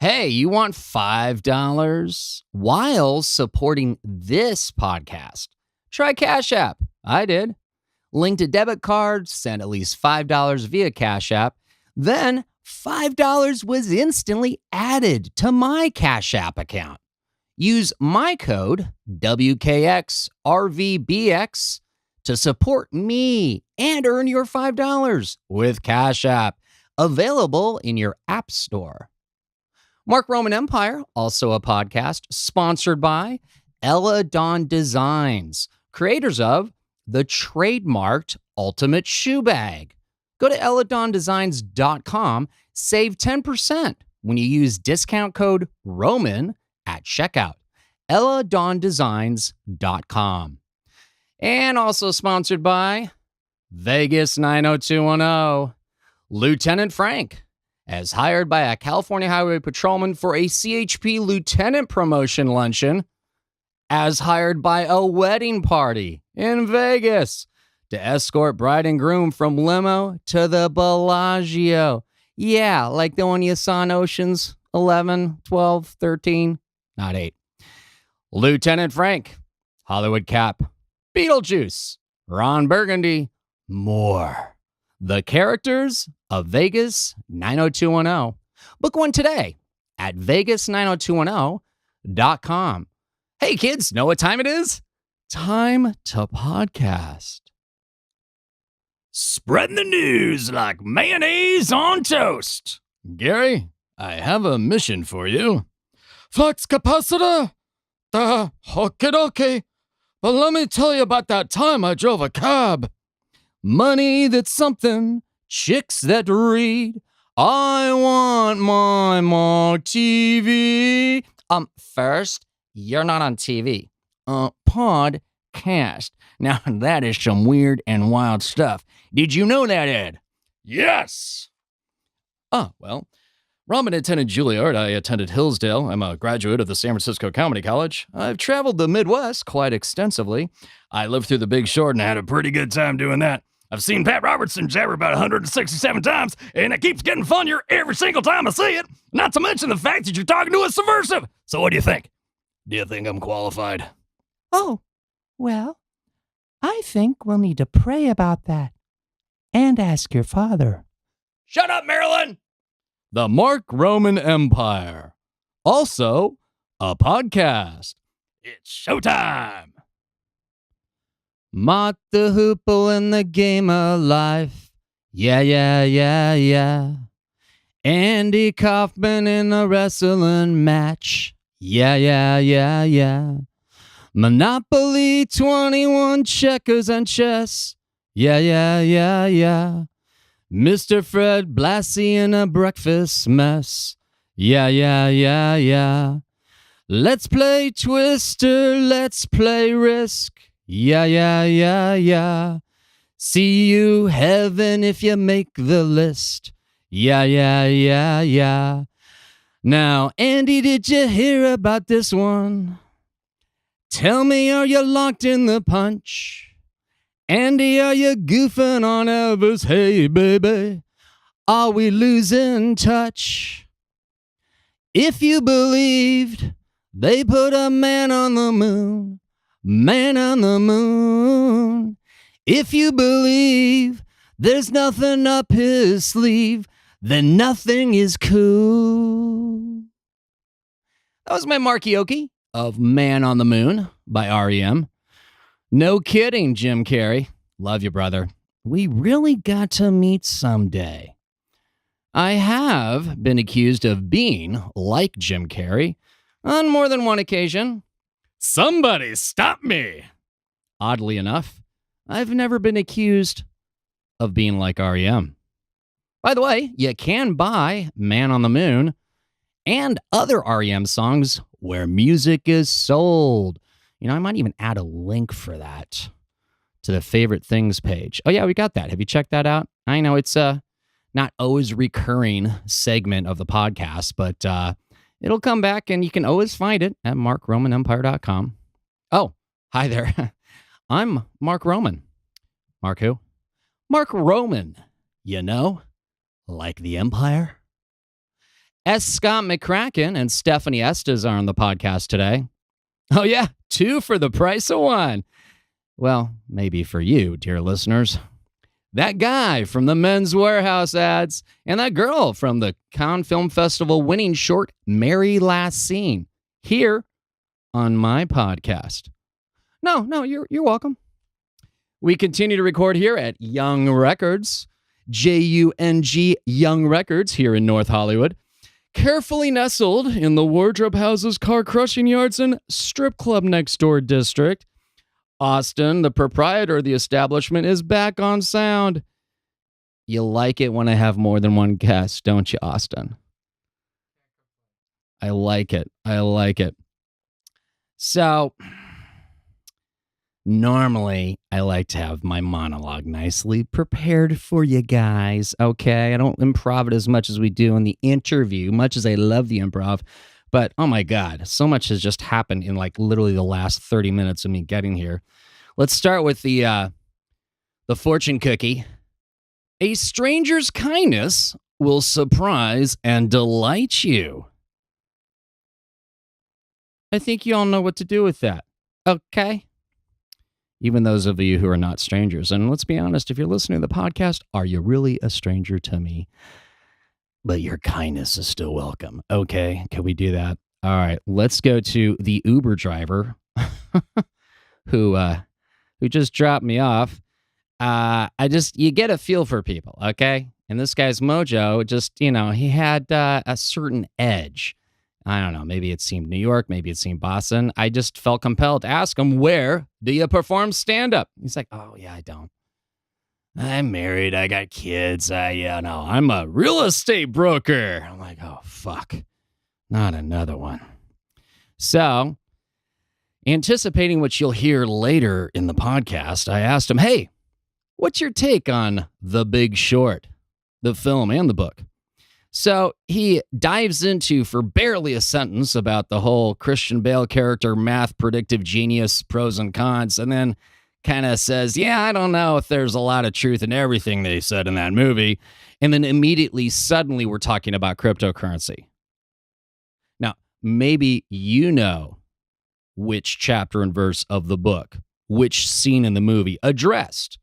Hey, you want $5 while supporting this podcast? Try Cash App. I did. Link to debit card, send at least $5 via Cash App. Then $5 was instantly added to my Cash App account. Use my code WKXRVBX to support me and earn your $5 with Cash App, available in your app store. Mark Roman Empire, also a podcast, sponsored by Ella Dawn Designs, creators of the trademarked Ultimate Shoe Bag. Go to elladondesigns.com, save 10% when you use discount code ROMAN at checkout. elladondesigns.com. And also sponsored by Vegas 90210, Lieutenant Frank. As hired by a California Highway Patrolman for a CHP Lieutenant promotion luncheon, as hired by a wedding party in Vegas to escort bride and groom from limo to the Bellagio. Yeah, like the one you saw in Oceans 11, 12, 13, not 8. Lieutenant Frank, Hollywood Cap, Beetlejuice, Ron Burgundy, more. The characters of Vegas 90210. Book one today at Vegas90210.com. Hey kids, know what time it is? Time to podcast. Spreading the news like mayonnaise on toast. Gary, I have a mission for you. Flux capacitor? Okie dokie. But let me tell you about that time I drove a cab. Money that's something, chicks that read. I want my Mark TV. First, you're not on TV. Podcast. Now, that is some weird and wild stuff. Did you know that, Ed? Yes. Well, Ramen attended Juilliard. I attended Hillsdale. I'm a graduate of the San Francisco Comedy College. I've traveled the Midwest quite extensively. I lived through The Big Short and had a pretty good time doing that. I've seen Pat Robertson jabber about 167 times, and it keeps getting funnier every single time I see it. Not to mention the fact that you're talking to a subversive. So what do you think? Do you think I'm qualified? Oh, well, I think we'll need to pray about that and ask your father. Shut up, Marilyn! The Mark Roman Empire. Also, a podcast. It's showtime! Mark the Hoople in the game of life. Yeah. Andy Kaufman in a wrestling match. Yeah. Monopoly, 21 checkers and chess. Yeah. Mr. Fred Blassie in a breakfast mess. Yeah. Let's play Twister, let's play Risk. Yeah. See you heaven if you make the list. Yeah. Now, Andy, did you hear about this one? Tell me, are you locked in the punch? Andy, are you goofing on Elvis? Hey, baby, are we losing touch? If you believed they put a man on the moon, if you believe there's nothing up his sleeve, then nothing is cool. That was my Markioki of Man on the Moon by REM. No kidding, Jim Carrey. Love you, brother. We really got to meet someday. I have been accused of being like Jim Carrey on more than one occasion. Somebody stop me! Oddly enough, I've never been accused of being like REM. By the way, you can buy Man on the Moon and other REM songs where music is sold. You know, I might even add a link for that to the favorite things page. Oh, yeah, we got that. Have you checked that out? I know it's not always recurring segment of the podcast, but it'll come back and you can always find it at markromanempire.com. Oh, hi there. I'm Mark Roman. Mark who? Mark Roman. You know, like the Empire. S. Scott McCracken and Stefanie Estes are on the podcast today. Oh yeah, 2 for the price of 1. Well, maybe for you, dear listeners. That guy from the Men's Wearhouse ads, and that girl from the Cannes Film Festival winning short Marry Last Scene, here on my podcast. No, you're welcome. We continue to record here at Jung Records, Jung Jung Records here in North Hollywood, carefully nestled in the wardrobe houses, car crushing yards, and strip club next door district. Austin, the proprietor of the establishment, is back on sound. You like it when I have more than one guest, don't you, Austin? I like it. So, normally, I like to have my monologue nicely prepared for you guys, okay? I don't improv it as much as we do in the interview, much as I love the improv. But, oh my God, so much has just happened in like literally the last 30 minutes of me getting here. Let's start with the fortune cookie. A stranger's kindness will surprise and delight you. I think you all know what to do with that, okay? Even those of you who are not strangers. And let's be honest, if you're listening to the podcast, are you really a stranger to me? But your kindness is still welcome. Okay, can we do that? All right, let's go to the Uber driver who just dropped me off. You get a feel for people, okay? And this guy's mojo just, he had a certain edge. I don't know, maybe it seemed New York, maybe it seemed Boston. I just felt compelled to ask him, where do you perform stand-up? He's like, oh, yeah, I don't. I'm married. I got kids. I'm a real estate broker. I'm like, oh, fuck. Not another one. So, anticipating what you'll hear later in the podcast, I asked him, hey, what's your take on The Big Short, the film and the book? So he dives into, for barely a sentence, about the whole Christian Bale character, math predictive genius, pros and cons, and then kind of says, yeah, I don't know if there's a lot of truth in everything they said in that movie. And then immediately, suddenly, we're talking about cryptocurrency. Now, maybe you know which chapter and verse of the book, which scene in the movie addressed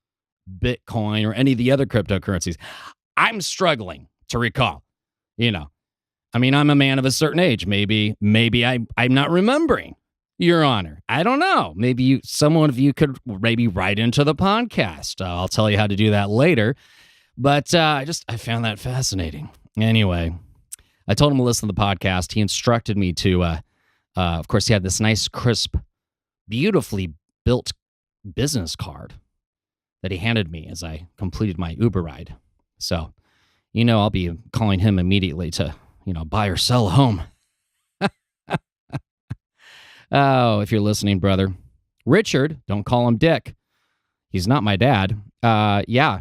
Bitcoin or any of the other cryptocurrencies. I'm struggling to recall. I'm a man of a certain age. Maybe I'm not remembering. Your Honor, I don't know. Maybe someone of you could maybe write into the podcast. I'll tell you how to do that later. But I found that fascinating. Anyway, I told him to listen to the podcast. He instructed me to, of course, he had this nice, crisp, beautifully built business card that he handed me as I completed my Uber ride. So, I'll be calling him immediately to, buy or sell a home. Oh, if you're listening, brother. Richard, don't call him Dick. He's not my dad. Yeah,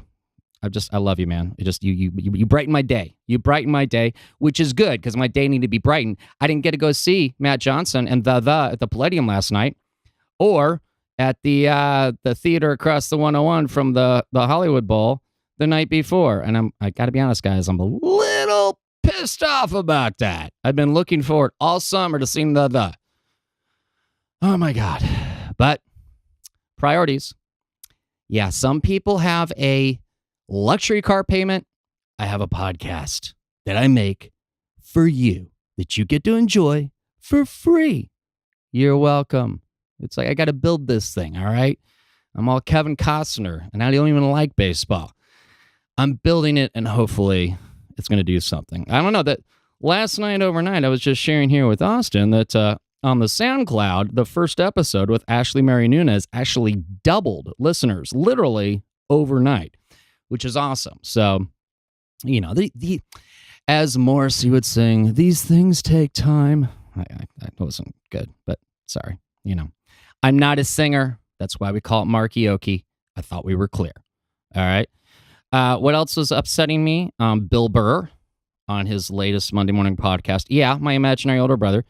I love you, man. You brighten my day. You brighten my day, which is good because my day needed to be brightened. I didn't get to go see Matt Johnson and the at the Palladium last night, or at the theater across the 101 from the Hollywood Bowl the night before. And I got to be honest, guys, I'm a little pissed off about that. I've been looking forward all summer to seeing the. Oh my God. But priorities. Yeah, some people have a luxury car payment. I have a podcast that I make for you that you get to enjoy for free. You're welcome. It's like I got to build this thing, all right? I'm all Kevin Costner, and I don't even like baseball. I'm building it, and hopefully it's going to do something. I don't know. That last night, overnight, I was just sharing here with Austin that on the SoundCloud, the first episode with Ashley Mary Nunez actually doubled listeners, literally overnight, which is awesome. So, the as Morrissey would sing, these things take time. That wasn't good, but sorry. I'm not a singer. That's why we call it Markioki. I thought we were clear. All right. What else was upsetting me? Bill Burr on his latest Monday morning podcast. Yeah, my imaginary older brother.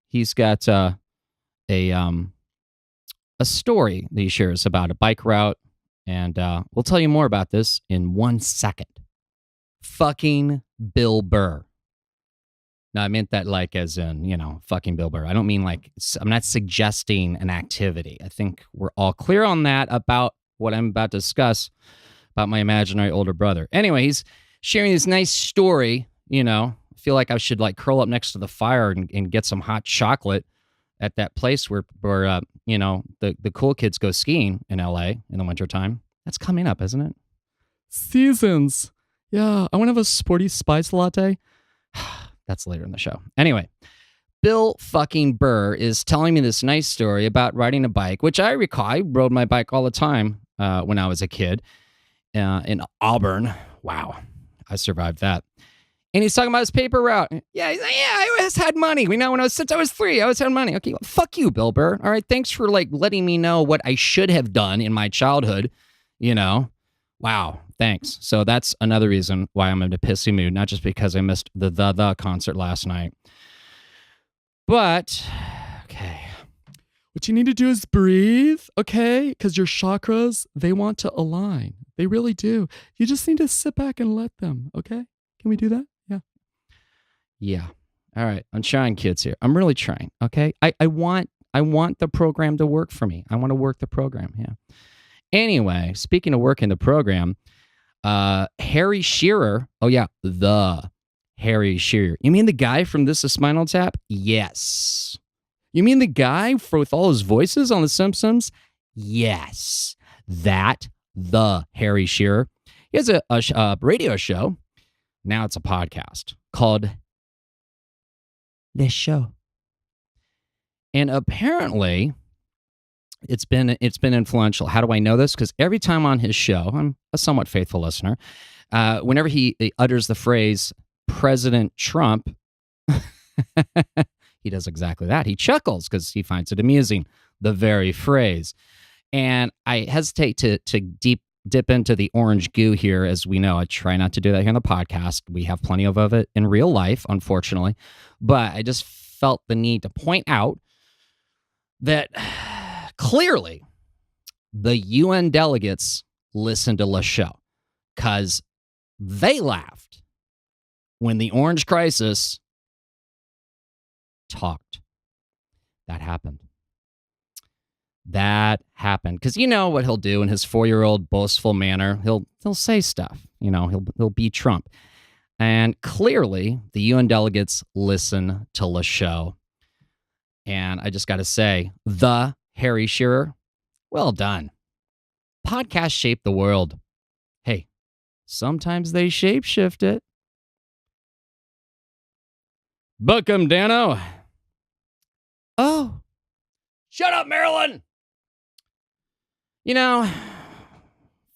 He's got a story that he shares about a bike route, and we'll tell you more about this in 1 second. Fucking Bill Burr. No, I meant that like as in, fucking Bill Burr. I don't mean like, I'm not suggesting an activity. I think we're all clear on that about what I'm about to discuss about my imaginary older brother. Anyway, he's sharing this nice story, I feel like I should like curl up next to the fire and get some hot chocolate at that place where the cool kids go skiing in LA in the wintertime. That's coming up, isn't it? Seasons. Yeah, I want to have a sporty spice latte. That's later in the show. Anyway, Bill fucking Burr is telling me this nice story about riding a bike, which I recall. I rode my bike all the time when I was a kid in Auburn. Wow, I survived that. And he's talking about his paper route. Yeah, he's like, I always had money. Since I was 3, I always had money. Okay, well, fuck you, Bill Burr. All right, thanks for like letting me know what I should have done in my childhood. Wow, thanks. So that's another reason why I'm in a pissy mood, not just because I missed the concert last night. But, okay. What you need to do is breathe, okay? Because your chakras, they want to align. They really do. You just need to sit back and let them, okay? Can we do that? Yeah. Yeah. All right. I'm trying, kids, here. I'm really trying, okay? I want the program to work for me. I want to work the program, yeah. Anyway, speaking of working the program, Harry Shearer. Oh, yeah, the Harry Shearer. You mean the guy from This Is Spinal Tap? Yes. You mean the guy with all his voices on The Simpsons? Yes. The Harry Shearer. He has a radio show. Now it's a podcast called This Show. And apparently it's been influential. How do I know this? Because every time on his show, I'm a somewhat faithful listener, whenever he utters the phrase President Trump, he does exactly that. He chuckles because he finds it amusing, the very phrase. And I hesitate to dip into the orange goo here. As we know, I try not to do that here on the podcast. We have plenty of it in real life, unfortunately. But I just felt the need to point out that clearly the UN delegates listened to the show because they laughed when the orange crisis talked. That happened. Because you know what he'll do in his 4-year-old boastful manner. He'll say stuff. He'll be Trump. And clearly, the UN delegates listen to the show. And I just got to say, the Harry Shearer, well done. Podcasts shape the world. Hey, sometimes they shapeshift it. Book 'em, Dano. Oh. Shut up, Marilyn.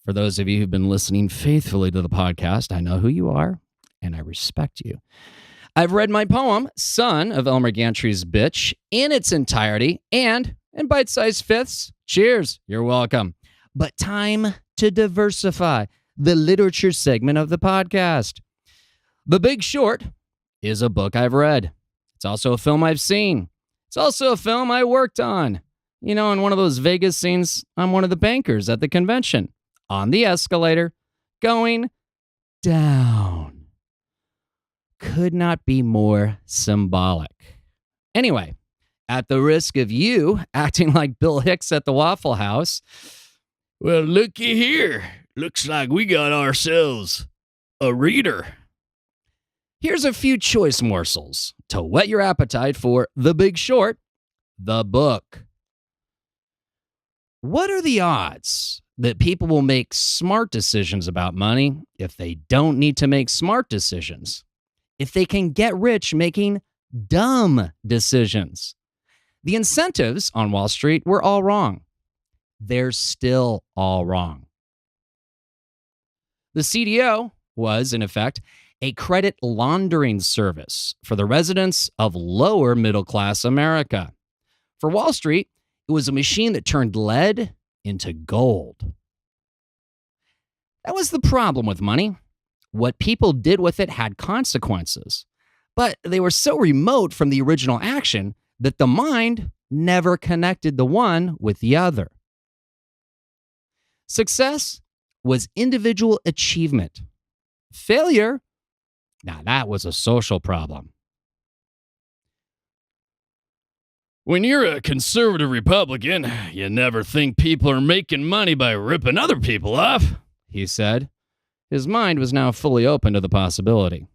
For those of you who've been listening faithfully to the podcast, I know who you are, and I respect you. I've read my poem, Son of Elmer Gantry's Bitch, in its entirety and in bite-sized fifths. Cheers. You're welcome. But time to diversify the literature segment of the podcast. The Big Short is a book I've read. It's also a film I've seen. It's also a film I worked on. In one of those Vegas scenes, I'm one of the bankers at the convention, on the escalator, going down. Could not be more symbolic. Anyway, at the risk of you acting like Bill Hicks at the Waffle House, well, looky here. Looks like we got ourselves a reader. Here's a few choice morsels to whet your appetite for The Big Short, the book. What are the odds that people will make smart decisions about money if they don't need to make smart decisions? If they can get rich making dumb decisions? The incentives on Wall Street were all wrong. They're still all wrong. The CDO was, in effect, a credit laundering service for the residents of lower middle-class America. For Wall Street, it was a machine that turned lead into gold. That was the problem with money. What people did with it had consequences, but they were so remote from the original action that the mind never connected the one with the other. Success was individual achievement. Failure, now that was a social problem. When you're a conservative Republican, you never think people are making money by ripping other people off, he said. His mind was now fully open to the possibility.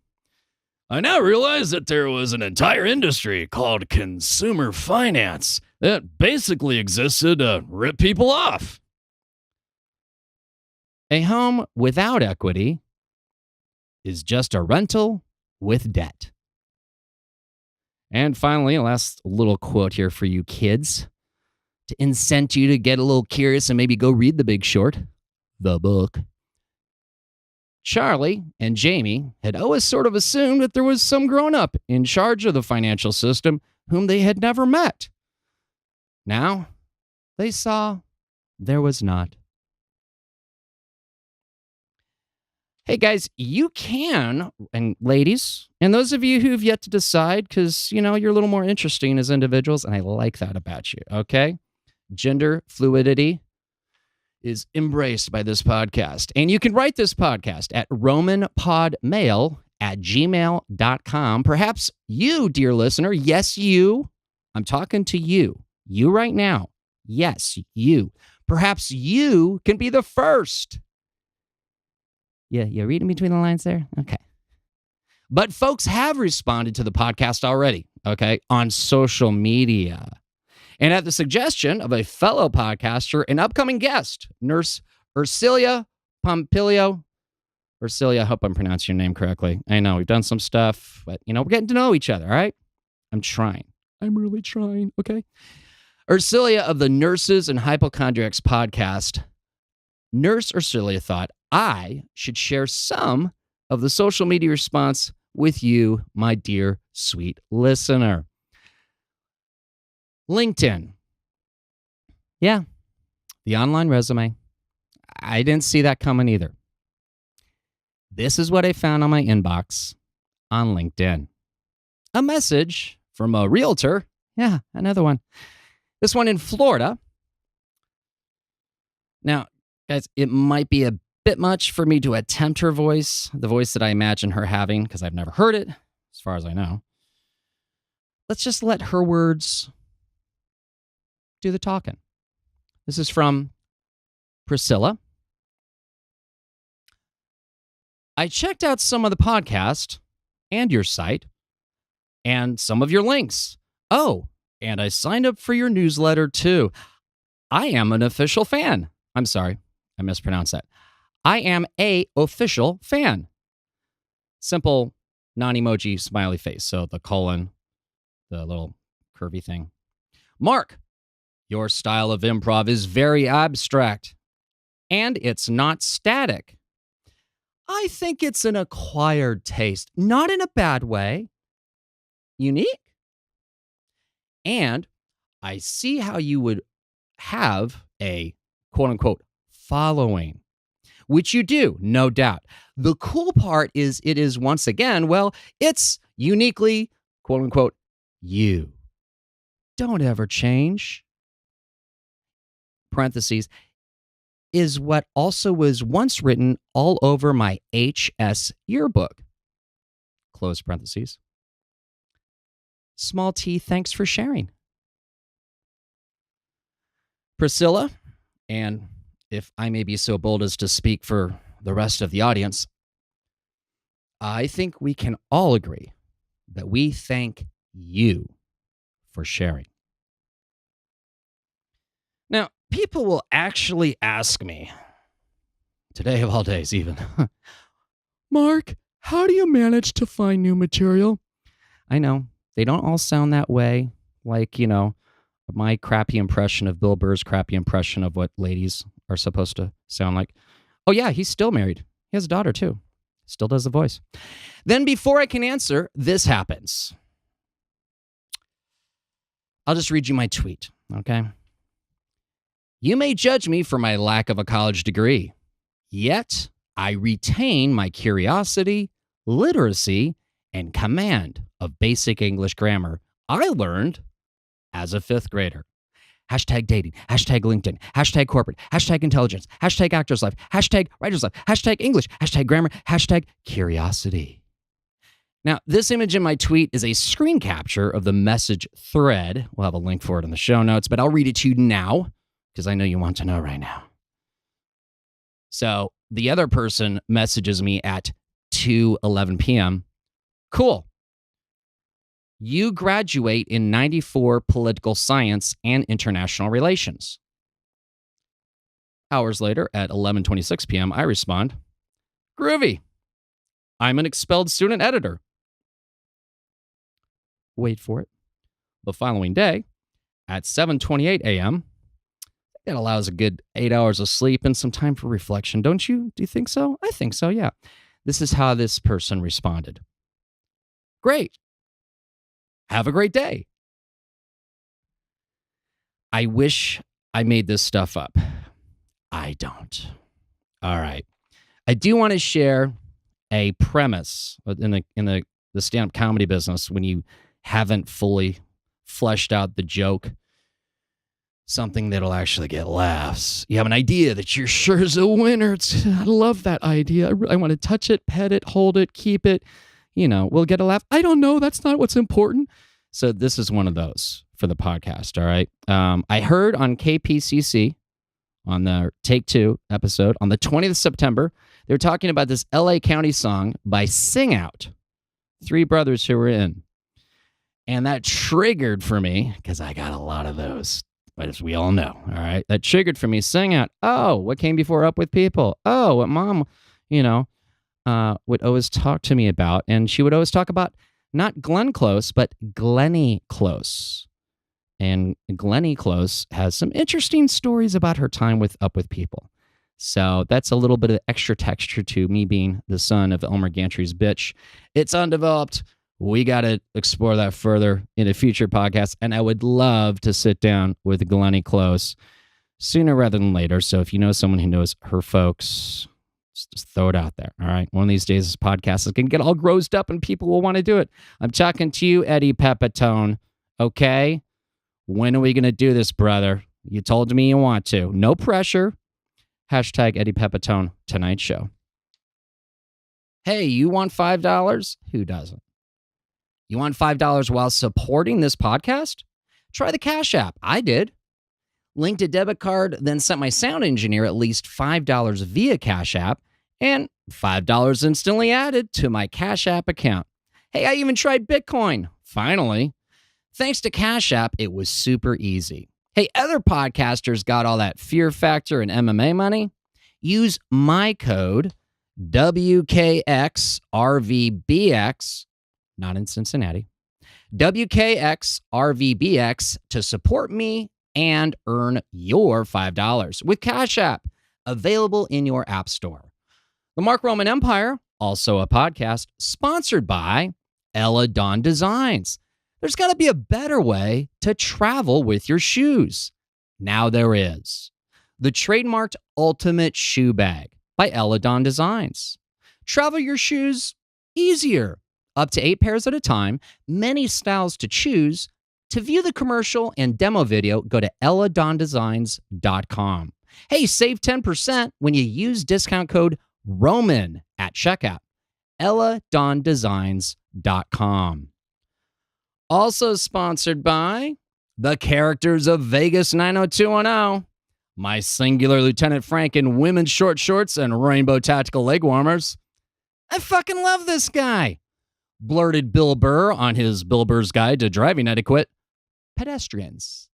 I now realize that there was an entire industry called consumer finance that basically existed to rip people off. A home without equity is just a rental with debt. And finally, a last little quote here for you kids to incent you to get a little curious and maybe go read The Big Short, the book. Charlie and Jamie had always sort of assumed that there was some grown-up in charge of the financial system whom they had never met. Now, they saw there was not. Hey guys, you can, and ladies, and those of you who've yet to decide, because, you're a little more interesting as individuals, and I like that about you, okay? Gender fluidity is embraced by this podcast. And you can write this podcast at romanpodmail@gmail.com. Perhaps you, dear listener, yes, you, I'm talking to you right now. Yes, you. Perhaps you can be the first. Yeah, you're reading between the lines there? Okay. But folks have responded to the podcast already, okay, on social media. And at the suggestion of a fellow podcaster and upcoming guest, Nurse Ursilia Pompilio. Ursilia, I hope I'm pronouncing your name correctly. I know, we've done some stuff, but, we're getting to know each other, all right? I'm trying. I'm really trying, okay? Ursilia of the Nurses and Hypochondriacs podcast. Nurse Ursilia thought I should share some of the social media response with you, my dear, sweet listener. LinkedIn. Yeah, the online resume. I didn't see that coming either. This is what I found on my inbox on LinkedIn. A message from a realtor. Yeah, another one. This one in Florida. Now, guys, it might be a bit much for me to attempt her voice, the voice that I imagine her having, because I've never heard it, as far as I know. Let's just let her words do the talking. This is from Priscilla. I checked out some of the podcast and your site and some of your links. Oh, and I signed up for your newsletter too. I am an official fan. I'm sorry, I mispronounced that. I am a official fan. Simple non-emoji smiley face. So the colon, the little curvy thing. Mark, your style of improv is very abstract, and it's not static. I think it's an acquired taste, not in a bad way. Unique. And I see how you would have a quote-unquote following, which you do, no doubt. The cool part is it is, once again, well, it's uniquely, quote-unquote, you. Don't ever change. Parentheses, is what also was once written all over my HS yearbook. Close parentheses. Small T, thanks for sharing. Priscilla, and if I may be so bold as to speak for the rest of the audience, I think we can all agree that we thank you for sharing. Now, people will actually ask me, today of all days even, Mark, how do you manage to find new material? I know, they don't all sound that way, like, my crappy impression of Bill Burr's crappy impression of what ladies are supposed to sound like. Oh yeah, he's still married. He has a daughter too. Still does the voice. Then before I can answer, this happens. I'll just read you my tweet, okay? You may judge me for my lack of a college degree, yet I retain my curiosity, literacy, and command of basic English grammar I learned as a 5th grader. Hashtag dating, hashtag LinkedIn, hashtag corporate, hashtag intelligence, hashtag actor's life, hashtag writer's life, hashtag English, hashtag grammar, hashtag curiosity. Now, this image in my tweet is a screen capture of the message thread. We'll have a link for it in the show notes, but I'll read it to you now because I know you want to know right now. So the other person messages me at 2:11 p.m. Cool. You graduate in 94 political science and international relations. Hours later at 11:26 p.m., I respond, groovy. I'm an expelled student editor. Wait for it. The following day at 7:28 a.m., that allows a good 8 hours of sleep and some time for reflection, don't you? Do you think so? I think so, yeah. This is how this person responded. Great. Have a great day. I wish I made this stuff up. I don't. All right. I do want to share a premise in the stand-up comedy business when you haven't fully fleshed out the joke, something that'll actually get laughs. You have an idea that you're sure is a winner. I love that idea. I want to touch it, pet it, hold it, keep it. We'll get a laugh. I don't know. That's not what's important. So this is one of those for the podcast, all right? I heard on KPCC, on the Take 2 episode, on the 20th of September, they were talking about this LA County song by Sing Out, three brothers who were in. And that triggered for me, because I got a lot of those, as we all know, all right? That triggered for me, Sing Out. Oh, what came before Up With People? Oh, what Mom, would always talk to me about. And she would always talk about not Glenn Close, but Glennie Close. And Glennie Close has some interesting stories about her time with Up With People. So that's a little bit of extra texture to me being the son of Elmer Gantry's bitch. It's undeveloped. We got to explore that further in a future podcast. And I would love to sit down with Glennie Close sooner rather than later. So if you know someone who knows her folks, just throw it out there. All right. One of these days, this podcast is going to get all grossed up and people will want to do it. I'm talking to you, Eddie Pepitone. Okay. When are we going to do this, brother? You told me you want to. No pressure. Hashtag Eddie Pepitone Tonight Show. Hey, you want $5? Who doesn't? You want $5 while supporting this podcast? Try the Cash App. I did. Linked a debit card, then sent my sound engineer at least $5 via Cash App, and $5 instantly added to my Cash App account. Hey, I even tried Bitcoin. Finally. Thanks to Cash App, it was super easy. Hey, other podcasters got all that Fear Factor and MMA money? Use my code WKXRVBX, not in Cincinnati, WKXRVBX to support me and earn your $5 with Cash App, available in your app store. The Mark Roman Empire, also a podcast, sponsored by Ella Dawn Designs. There's got to be a better way to travel with your shoes. Now there is. The trademarked Ultimate Shoe Bag by Ella Dawn Designs. Travel your shoes easier. Up to 8 pairs at a time, many styles to choose. To view the commercial and demo video, go to elladondesigns.com. Hey, save 10% when you use discount code ROMAN at checkout. elladondesigns.com. Also sponsored by the characters of Vegas 90210, my singular Lieutenant Frank in women's short shorts and rainbow tactical leg warmers. I fucking love this guy. Blurted Bill Burr on his Bill Burr's Guide to Driving Etiquette. Pedestrians.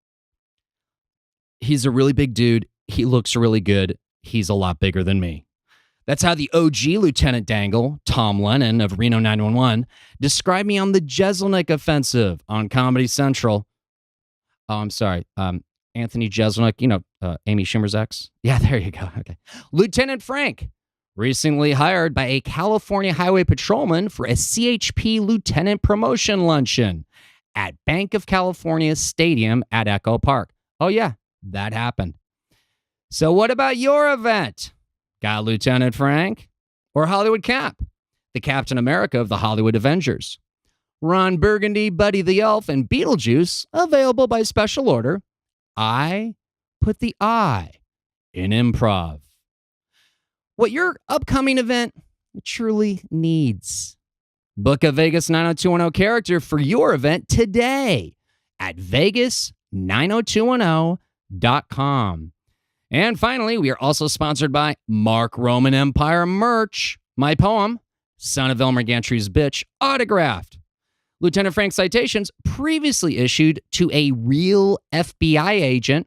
He's a really big dude. He looks really good. He's a lot bigger than me. That's how the OG Lieutenant Dangle, Tom Lennon of Reno 911, described me on the Jeselnik Offensive on Comedy Central. Oh, I'm sorry. Anthony Jeselnik, Amy Schumer's ex. Yeah, there you go. Okay. Lieutenant Frank, recently hired by a California Highway Patrolman for a CHP Lieutenant Promotion Luncheon at Bank of California Stadium at Echo Park. Oh, yeah, that happened. So what about your event? Got Lieutenant Frank? Or Hollywood Cap, the Captain America of the Hollywood Avengers? Ron Burgundy, Buddy the Elf, and Beetlejuice, available by special order. I put the I in improv. What your upcoming event truly needs. Book a Vegas 90210 character for your event today at Vegas90210.com. And finally, we are also sponsored by Mark Roman Empire merch. My poem, Son of Elmer Gantry's Bitch, autographed. Lieutenant Frank citations previously issued to a real FBI agent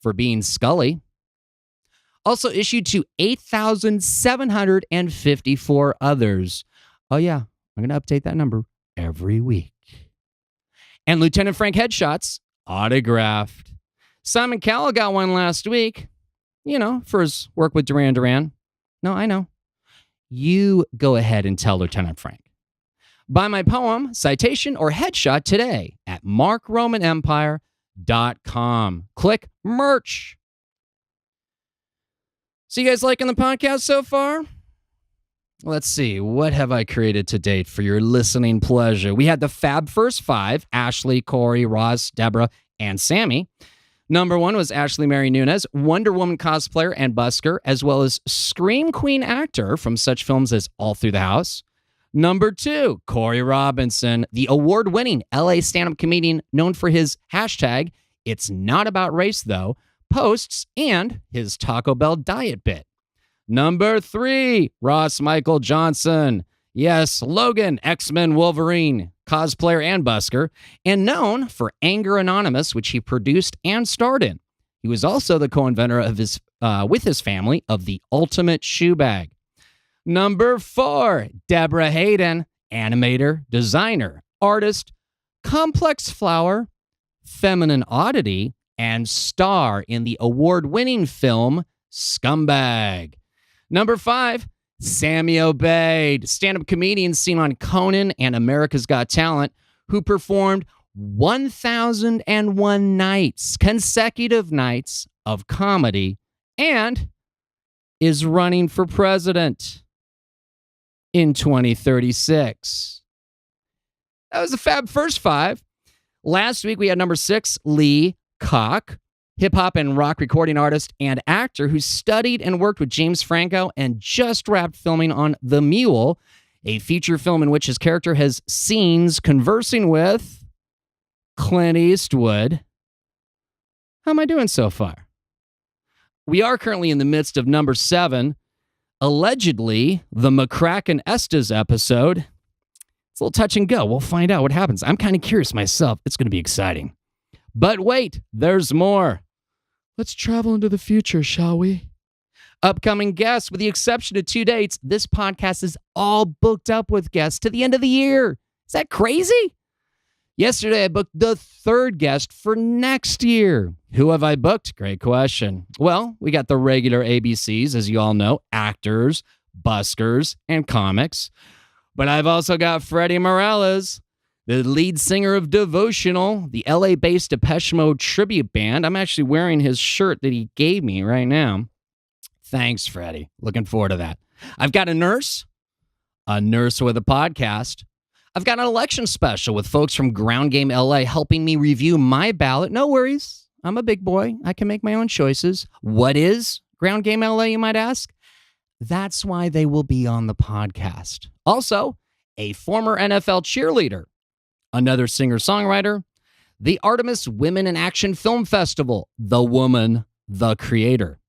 for being Scully. Also issued to 8,754 others. Oh yeah, I'm going to update that number every week. And Lieutenant Frank headshots, autographed. Simon Cowell got one last week, for his work with Duran Duran. No, I know. You go ahead and tell Lieutenant Frank. Buy my poem, citation, or headshot today at markromanempire.com. Click merch. So you guys liking the podcast so far? Let's see. What have I created to date for your listening pleasure? We had the Fab First Five: Ashley, Corey, Ross, Deborah, and Sammy. Number one was Ashley Mary Nunez, Wonder Woman cosplayer and busker, as well as Scream Queen actor from such films as All Through the House. Number two, Corey Robinson, the award-winning LA stand-up comedian known for his hashtag, It's Not About Race Though, posts, and his Taco Bell diet bit. Number three, Ross Michael Johnson. Yes, Logan, X-Men Wolverine, cosplayer and busker, and known for Anger Anonymous, which he produced and starred in. He was also the co-inventor of with his family of the Ultimate Shoe Bag. Number four, Deborah Hayden, animator, designer, artist, complex flower, feminine oddity, and star in the award-winning film Scumbag. Number five, Sammy Obeid, stand-up comedian seen on Conan and America's Got Talent, who performed 1,001 nights, consecutive nights of comedy, and is running for president in 2036. That was the Fab First Five. Last week, we had number six, Lee Koch, hip-hop and rock recording artist and actor who studied and worked with James Franco and just wrapped filming on The Mule, a feature film in which his character has scenes conversing with Clint Eastwood. How am I doing so far? We are currently in the midst of number seven, allegedly the McCracken Estes episode. It's a little touch and go. We'll find out what happens. I'm kind of curious myself. It's going to be exciting. But wait, there's more. Let's travel into the future, shall we? Upcoming guests, with the exception of 2 dates, this podcast is all booked up with guests to the end of the year. Is that crazy? Yesterday, I booked the third guest for next year. Who have I booked? Great question. Well, we got the regular ABCs, as you all know, actors, buskers, and comics. But I've also got Freddie Morales, the lead singer of Devotional, the LA-based Depeche Mode tribute band. I'm actually wearing his shirt that he gave me right now. Thanks, Freddie. Looking forward to that. I've got a nurse with a podcast. I've got an election special with folks from Ground Game LA helping me review my ballot. No worries. I'm a big boy. I can make my own choices. What is Ground Game LA, you might ask? That's why they will be on the podcast. Also, a former NFL cheerleader, another singer-songwriter, the Artemis Women in Action Film Festival, The Woman, the Creator,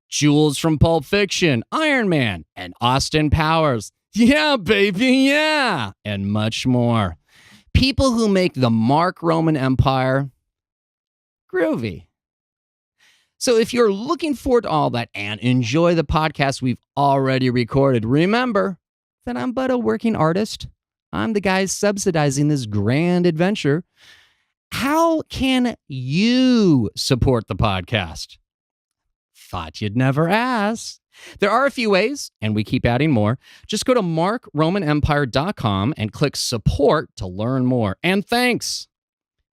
Jules from Pulp Fiction, Iron Man, and Austin Powers. Yeah, baby, yeah, and much more. People who make the Mark Roman Empire groovy. So if you're looking forward to all that and enjoy the podcast we've already recorded, remember that I'm but a working artist. I'm the guy subsidizing this grand adventure. How can you support the podcast? Thought you'd never ask. There are a few ways, and we keep adding more. Just go to markromanempire.com and click support to learn more. And thanks.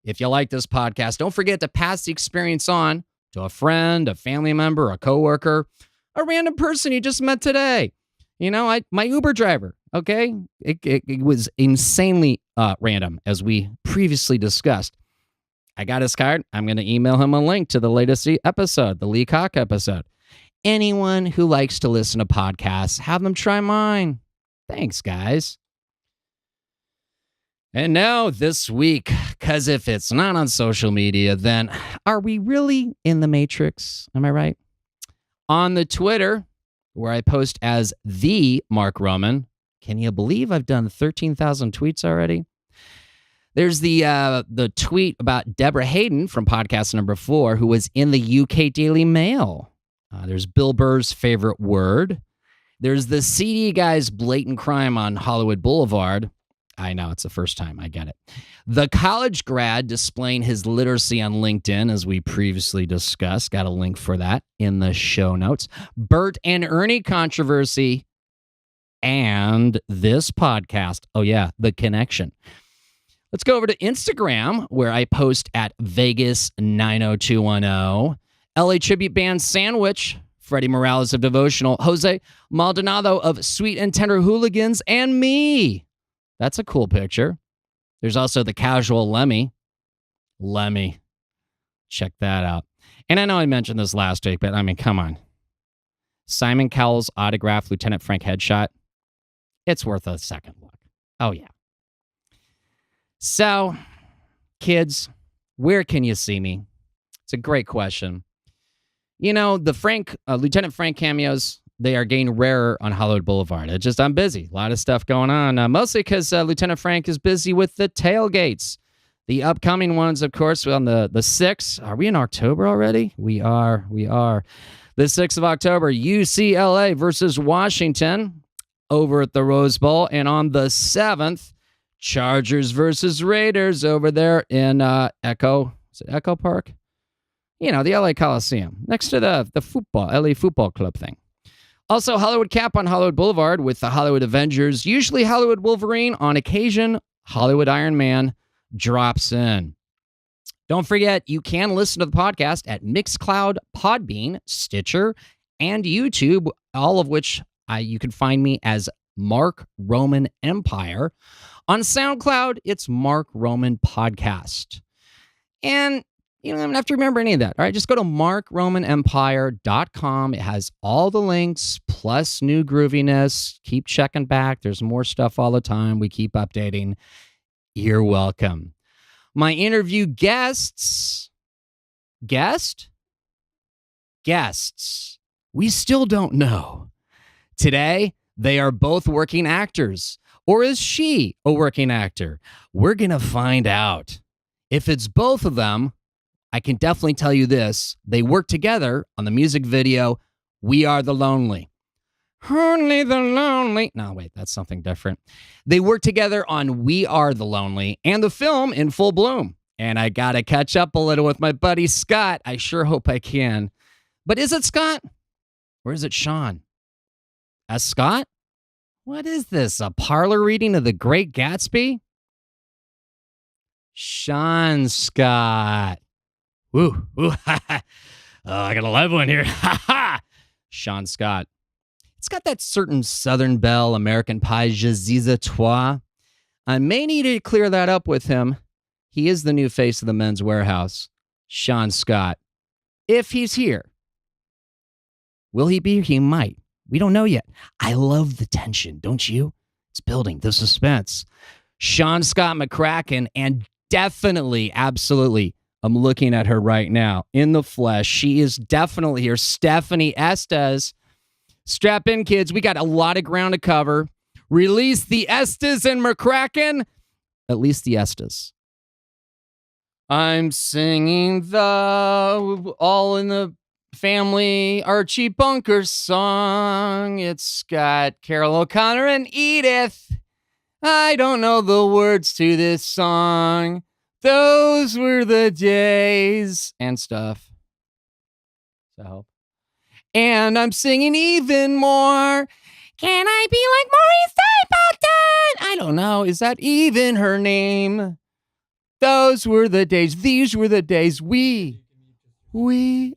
If you like this podcast, don't forget to pass the experience on to a friend, a family member, a coworker, a random person you just met today. You know, my Uber driver, okay? It was insanely random, as we previously discussed. I got his card. I'm going to email him a link to the latest episode, the Lee Koch episode. Anyone who likes to listen to podcasts, have them try mine. Thanks, guys. And now this week, because if it's not on social media, then are we really in the Matrix? Am I right? On the Twitter, where I post as the Mark Roman. Can you believe I've done 13,000 tweets already? There's the tweet about Deborah Hayden from podcast number 4, who was in the UK Daily Mail. There's Bill Burr's favorite word. There's the CD guy's blatant crime on Hollywood Boulevard. I know, it's the first time. I get it. The college grad displaying his literacy on LinkedIn, as we previously discussed. Got a link for that in the show notes. Bert and Ernie controversy. And this podcast. Oh, yeah, The Connection. Let's go over to Instagram, where I post at Vegas 90210. LA tribute band Sandwich. Freddie Morales of Devotional. Jose Maldonado of Sweet and Tender Hooligans. And me. That's a cool picture. There's also the casual Lemmy. Check that out. And I know I mentioned this last week, but I mean, come on. Simon Cowell's autographed Lieutenant Frank headshot. It's worth a second look. Oh, yeah. So, kids, where can you see me? It's a great question. You know, the Lieutenant Frank cameos, they are getting rarer on Hollywood Boulevard. I'm busy. A lot of stuff going on, mostly because Lieutenant Frank is busy with the tailgates. The upcoming ones, of course, on the 6th. Are we in October already? We are. The 6th of October, UCLA versus Washington over at the Rose Bowl. And on the 7th, Chargers versus Raiders over there in Echo Park? You know, the LA Coliseum, next to the LA Football Club thing. Also, Hollywood Cap on Hollywood Boulevard with the Hollywood Avengers, usually Hollywood Wolverine, on occasion, Hollywood Iron Man drops in. Don't forget, you can listen to the podcast at Mixcloud, Podbean, Stitcher, and YouTube, all of which you can find me as Mark Roman Empire. On SoundCloud, it's Mark Roman Podcast. And you don't have to remember any of that. All right, just go to markromanempire.com. It has all the links plus new grooviness. Keep checking back. There's more stuff all the time. We keep updating. You're welcome. My interview guests. We still don't know. Today, they are both working actors. Or is she a working actor? We're going to find out. If it's both of them, I can definitely tell you this. They work together on the music video, We Are the Lonely. Only the Lonely. No, wait, that's something different. They work together on We Are the Lonely and the film In Full Bloom. And I got to catch up a little with my buddy Scott. I sure hope I can. But is it Scott? Or is it Sean? As Scott? What is this? A parlor reading of The Great Gatsby? Sean Scott. Woo, ha, ha. I got a live one here. Ha, ha. Sean Scott. It's got that certain Southern Belle, American Pie, Je suis à toi. I may need to clear that up with him. He is the new face of the Men's Wearhouse. Sean Scott. If he's here. Will he be? He might. We don't know yet. I love the tension, don't you? It's building the suspense. Sean Scott McCracken, and definitely, absolutely, I'm looking at her right now in the flesh. She is definitely here. Stefanie Estes. Strap in, kids. We got a lot of ground to cover. Release the Estes and McCracken. At least the Estes. I'm singing the All in the Family Archie Bunker song. It's got Carol O'Connor and Edith. I don't know the words to this song. Those were the days and stuff. So, and I'm singing even more. Can I be like Maurice Stapleton? I don't know. Is that even her name? Those were the days. These were the days. We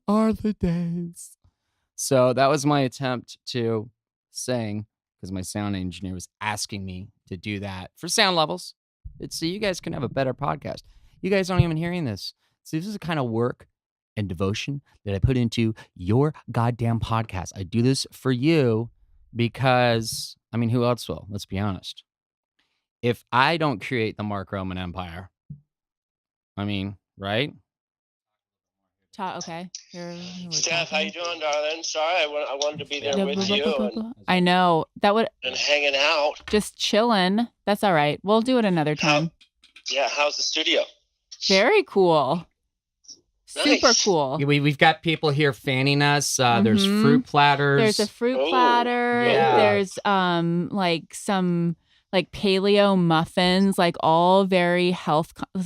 are the days. So that was my attempt to sing, because my sound engineer was asking me to do that for sound levels. It's so you guys can have a better podcast. You guys aren't even hearing this. See, this is the kind of work and devotion that I put into your goddamn podcast. I do this for you because, I mean, who else will? Let's be honest. If I don't create the Mark Roman Empire, I mean, right? Okay. Steph, how you doing, darling? Sorry, I wanted to be there with you I know. That would and hanging out. just chilling. That's all right. We'll do it another time. How's the studio? Very cool. Super Nice. cool. We've got people here fanning us. There's fruit platters. There's a fruit platter. yeah. There's like some like paleo muffins, like all very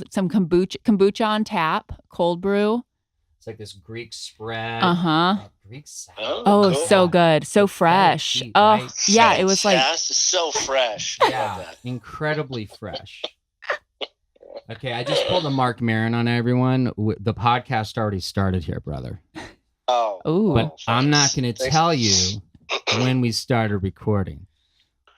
some kombucha on tap, cold brew. It's like this Greek spread. Greek salad. Oh, cool. so good. So fresh. Heat, Oh, right? yeah. It was like, Yes, so fresh. Yeah, incredibly fresh. Okay, I just pulled a Mark Maron on everyone. The podcast already started here, brother. ooh. But I'm not going to tell you when we started recording.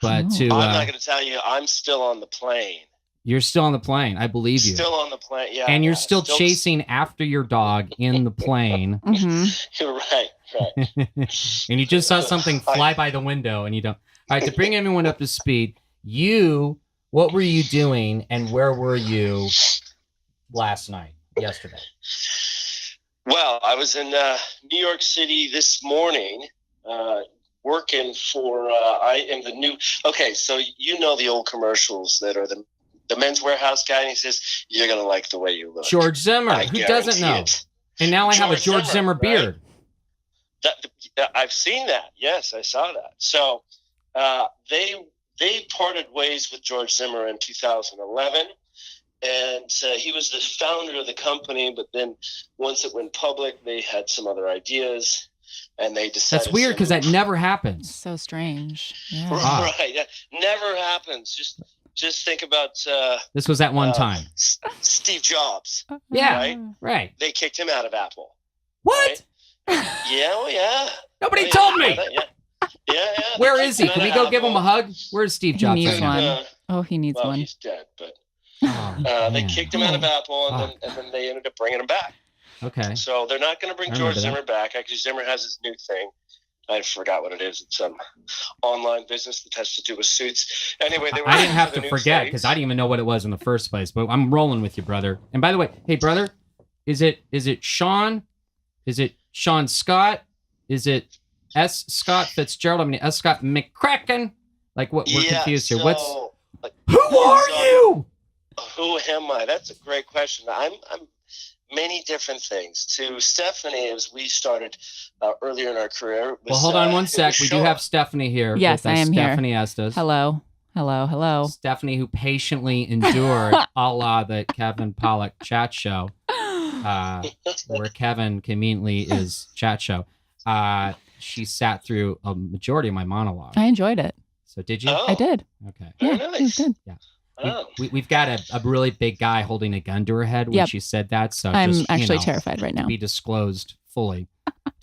But Oh. to I'm not going to tell you. I'm still on the plane. you're still on the plane. I believe you. Still on the plane. Yeah. And you're yeah, still chasing after your dog in the plane. You're right. And you just saw something fly by the window and you don't. All right, to bring everyone up to speed, what were you doing and where were you yesterday? Well, I was in New York City this morning, working for. I am the new. Okay, so you know the old commercials that are the Men's Wearhouse guy, and he says, "You're gonna like the way you look." George Zimmer. I Who doesn't know? it. And now I have a George George Zimmer Zimmer, beard. I've seen that. Yes, I saw that. So they parted ways with George Zimmer in 2011. And he was the founder of the company, but then once it went public, they had some other ideas, and they decided. That's weird because that never happens. So strange. Yeah. Right, that never happens. Just think about. This was at one time. Steve Jobs. Yeah, right. They kicked him out of Apple. What? Right? Yeah. Nobody told me. Yeah. Where is he? Can we go give him a hug? Where's Steve Jobs? He needs right now? one. He needs well, one. he's dead, but. Oh, they man. kicked him out of Apple, and then they ended up bringing him back. Okay. So they're not going to bring I George remember Zimmer back. Actually, Zimmer has his new thing. I forgot what it is. It's some online business that has to do with suits. Anyway, they were. I didn't have the to new forget face. because I didn't even know what it was in the first place. But I'm rolling with you, brother. And by the way, hey, brother, is it Sean? Is it Sean Scott? Is it S. Scott Fitzgerald? I mean, S. Scott McCracken? Like, what? We're confused here. Who are you? Who am I? That's a great question. I'm many different things. To Stefanie, as we started earlier in our career. Well, hold on one sec. We do have Stephanie here. Yes, with us, I am here. Stefanie Estes. Hello. Stephanie, who patiently endured a la the Kevin Pollak chat show, where Kevin conveniently is chat show. She sat through a majority of my monologue. I enjoyed it. So did you? Oh, I did. Okay. very Yeah, nice. it was good. Yeah. Oh. We've got a really big guy holding a gun to her head when Yep. she said that. So I'm just, actually you know, terrified right now. be disclosed fully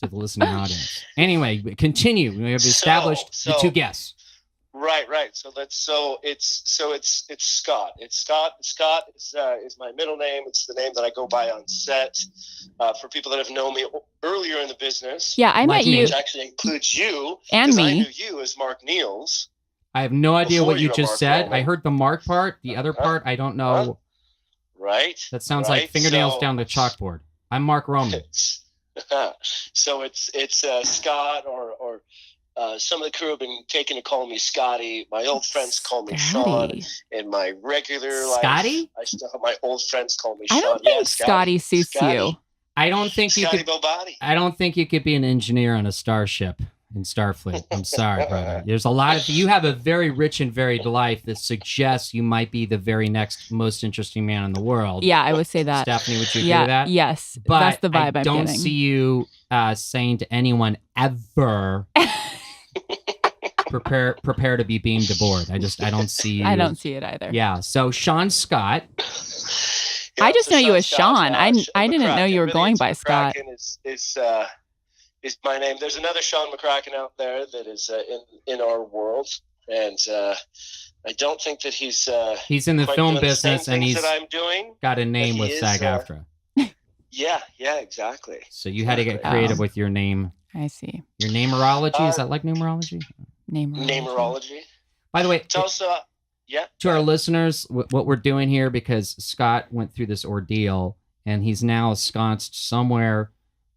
to the listening audience. Anyway, continue. We have established the two guests. Right. So it's Scott. It's Scott. Scott is my middle name. It's the name that I go by on set. For people that have known me earlier in the business. Yeah, I met you. Which actually includes you. And 'cause me. I knew you as Mark Niels. I have no idea Before what you you were just Mark said. Roman. I heard the Mark part. The other part, I don't know. Right. That sounds like fingernails down the chalkboard. I'm Mark Roman. So it's Scott or some of the crew have been taking to call me Scotty. My old friends call me Sean. In my regular life, Scotty? I still have my old friends call me I Sean. don't think Scotty suits you. I don't think you Scotty could. Bobati. I don't think you could be an engineer on a starship in Starfleet. I'm sorry, brother. There's a lot of you have a very rich and varied life that suggests you might be the very next most interesting man in the world. Yeah, I would say that. Stephanie, would you agree Yeah, with that? yes. But That's the vibe I I'm don't getting. see you saying to anyone ever prepare to be beamed aboard. I don't see you. I don't see it either. Yeah. So Sean Scott. I just know you as Sean. I McCracken. didn't know you were Really, going it's by Scott. McCracken is my name. There's another Sean McCracken out there that is in our world, and I don't think that he's in the quite film doing the same business, and things he's that I'm doing. got a name But with he is, SAG-AFTRA. Yeah, exactly. So you had to get creative with your name. I see. Your numerology, is that like numerology? Numerology. Numerology. By the way, It's also, yeah. to our listeners, what we're doing here, because Scott went through this ordeal and he's now ensconced somewhere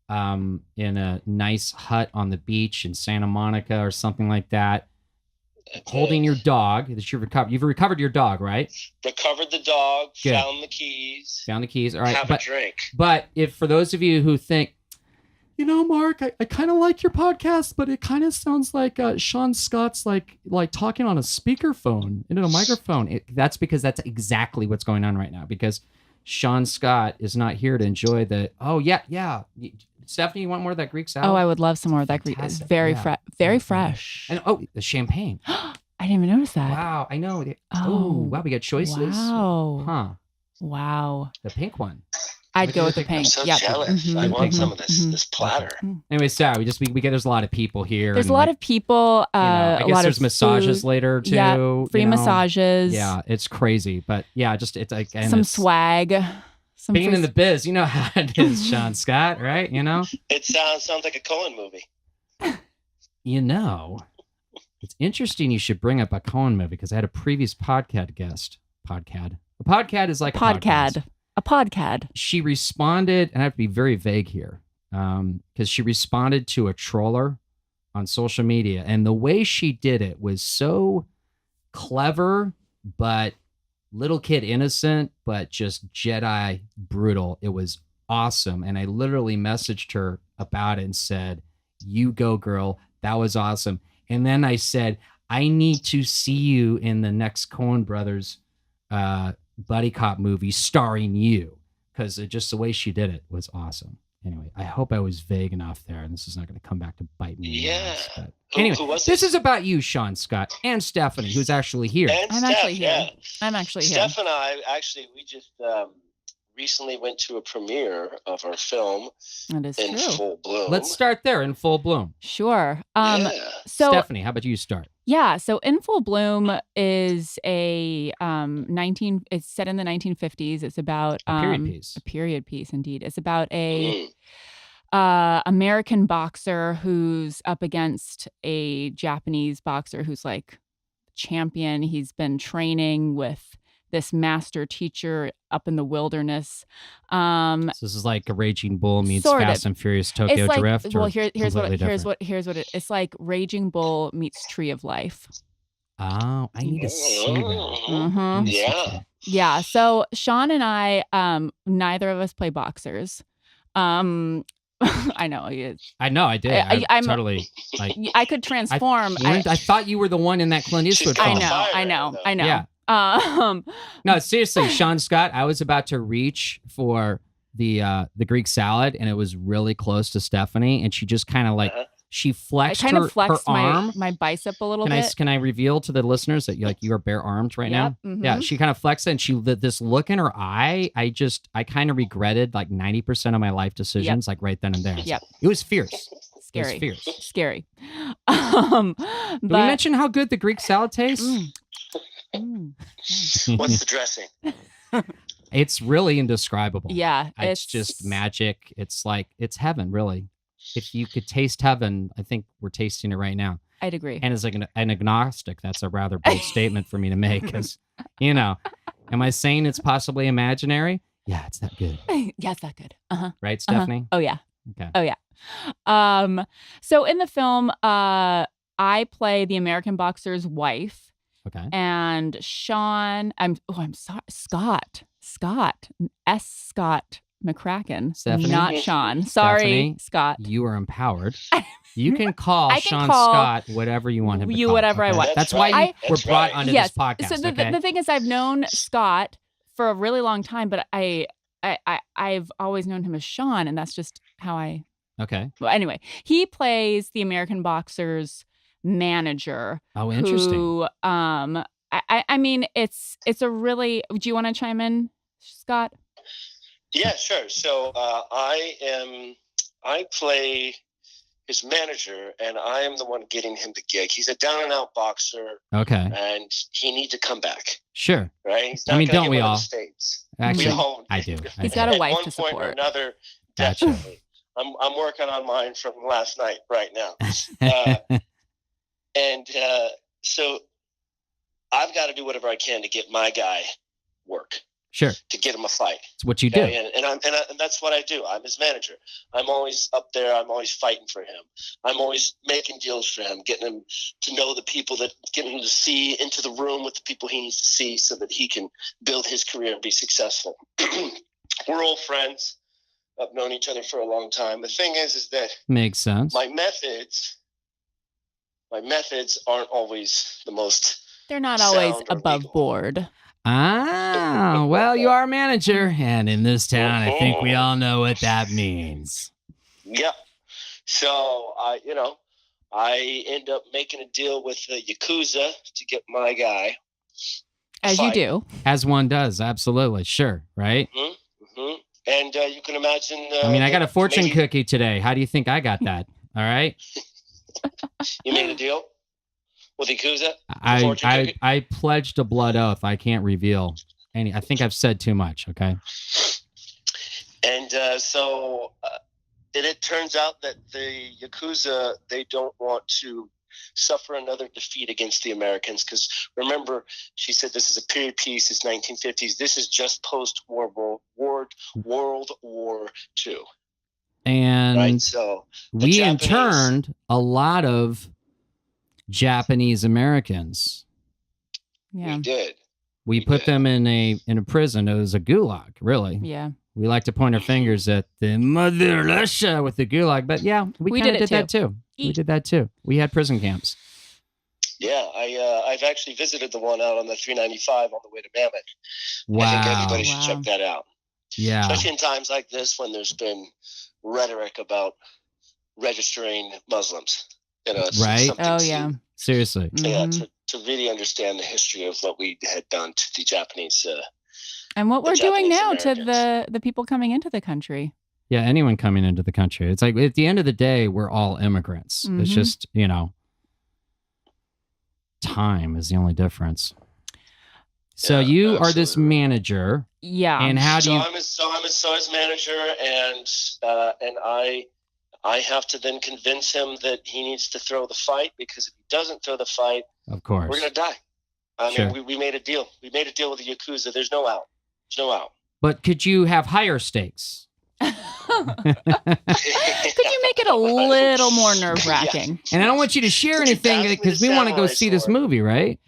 in a nice hut on the beach in Santa Monica or something like that, holding your dog that you've recovered. You've recovered your dog, right? Recovered the dog, Good. found the keys. Found the keys. All right. Have a drink. But if for those of you who think, Mark, I kind of like your podcast, but it kind of sounds like Sean Scott's like talking on a speakerphone into a microphone. That's because that's exactly what's going on right now, because Sean Scott is not here to enjoy the, Stefanie, you want more of that Greek salad? Oh, I would love some more of that Greek. It's very very fresh. And the champagne. I didn't even notice that. Wow, I know. Oh, wow, we got choices. Wow. Huh. Wow. The pink one. I'd go with the pink. I'm so Yep. jealous. I want some of this platter. Anyway, sorry, we get there's a lot of people here. There's and a lot of people. I a guess lot there's of massages food. later too. Yeah, free massages. Yeah, it's crazy, but yeah, just it's like and some it's, swag. Some being free in the biz, you know how it is, Sean Scott, right? It sounds like a Coen movie. It's interesting you should bring up a Coen movie, because I had a previous podcast guest. A podcast is like a podcast. A podcast. She responded, and I have to be very vague here, because she responded to a troller on social media, and the way she did it was so clever, but little kid innocent, but just Jedi brutal. It was awesome, and I literally messaged her about it and said, "You go, girl. That was awesome." And then I said, "I need to see you in the next Coen Brothers buddy cop movie starring you," because just the way she did it was awesome. Anyway, I hope I was vague enough there, and this is not going to come back to bite me. Yeah. But anyway, this is about you, Sean Scott, and Stefanie, who's actually here. And actually here. Yeah. I'm actually here. Steph and I, we just recently went to a premiere of our film That is in true. full bloom. Let's start there, in full bloom. Sure. Yeah. So Stefanie, how about you start? yeah, so In Full Bloom is a it's set in the 1950s. It's about A period piece. A period piece, indeed. It's about a Mm. American boxer who's up against a Japanese boxer who's like champion. He's been training with this master teacher up in the wilderness. So this is like a Raging Bull meets sort of. Fast and Furious Tokyo It's like, Drift. well, or here's completely different? it's like Raging Bull meets Tree of Life. Oh, I need to see that. Mhm. I need to see Yeah. that. Yeah. So Sean and I, neither of us play boxers. I know. I know, I did. I'm totally like. I could transform. I thought you were the one in that Clint Eastwood She's film. I know. Yeah. No, seriously, Sean Scott, I was about to reach for the Greek salad, and it was really close to Stefanie, and she just kind of like she I flexed kind her of flexed arm. my bicep a little Can bit. I reveal to the listeners that you are bare armed right now? Mhm. Yeah, she kind of flexed it, and she this look in her eye. I kind of regretted like 90% of my life decisions, like right then and there. Yep. It was fierce. Scary. It was fierce. Scary. Did we mention how good the Greek salad tastes? What's the dressing? It's really indescribable. Yeah, It's just magic. It's like, it's heaven, really. If you could taste heaven, I think we're tasting it right now. I'd agree. And as like an agnostic, that's a rather bold statement for me to make, because, am I saying it's possibly imaginary? Yeah, it's that good. Yeah, it's that good. Right, Stefanie? Oh yeah. Okay. Oh yeah. So in the film, I play the American boxer's wife, Okay. and Sean. I'm sorry, Scott S. Scott McCracken, Stefanie? not Sean. Sorry, Stephanie, Scott. You are empowered. You can call I can Sean call Scott whatever you want him to you call. whatever I okay? want. That's That's why right. we're That's brought right. onto Yes. this podcast. So okay? the thing is, I've known Scott for a really long time, but I've always known him as Sean, and that's just how I. Okay. Well, anyway, he plays the American boxer's manager. Oh, interesting. Who, I mean, it's a really. Do you want to chime in, Scott? Yeah, sure. So I play his manager, and I am the one getting him the gig. He's a down and out boxer, Okay. and he needs to come back. Sure. Right? He's I mean, gonna don't get we one of all? the States. Actually, We all- I do. He's got a At wife one to point or support. another, Gotcha. definitely. I'm working on mine from last night right now. And so I've got to do whatever I can to get my guy work. Sure. To get him a fight. It's what you do. And that's what I do. I'm his manager. I'm always up there. I'm always fighting for him. I'm always making deals for him, getting him to know the people, getting him to see into the room with the people he needs to see so that he can build his career and be successful. We're old friends. I've known each other for a long time. The thing is that makes sense. My methods aren't always the most. They're not always above board. Ah, well, you are a manager, and in this town, I think we all know what that means. Yeah. So, I end up making a deal with the Yakuza to get my guy. As you do. As one does, absolutely. Sure, right? Mm-hmm. Mm-hmm. And you can imagine... I got a fortune cookie today. How do you think I got that? All right? You made a deal? With Yakuza? I pledged a blood oath. I can't reveal any. I think I've said too much. Okay. And so it turns out that the Yakuza, they don't want to suffer another defeat against the Americans because remember, she said this is a period piece. It's 1950s. This is just post-World War II. And right? So we interned a lot of Japanese Americans. Yeah. We did. We put them in a prison. It was a gulag, really. Yeah. We like to point our fingers at the Mother Russia with the gulag, but yeah, we kind of did that too. We did that too. We had prison camps. Yeah, I've actually visited the one out on the 395 on the way to Mammoth. Wow. I think everybody should check that out. Yeah. Especially in times like this when there's been rhetoric about registering Muslims. Right? Seriously. Mm-hmm. Yeah, to really understand the history of what we had done to the Japanese. And what we're doing now to the people coming into the country. Yeah, anyone coming into the country. It's like at the end of the day, we're all immigrants. Mm-hmm. It's just, time is the only difference. So you are this manager. Yeah. And how do you... I'm his manager, and I have to then convince him that he needs to throw the fight because if he doesn't throw the fight, of course, we're going to die. I mean, we made a deal. We made a deal with the Yakuza. There's no out. But could you have higher stakes? Could you make it a little more nerve-wracking? Yeah. And I don't want you to share anything because we want to go see this movie, right?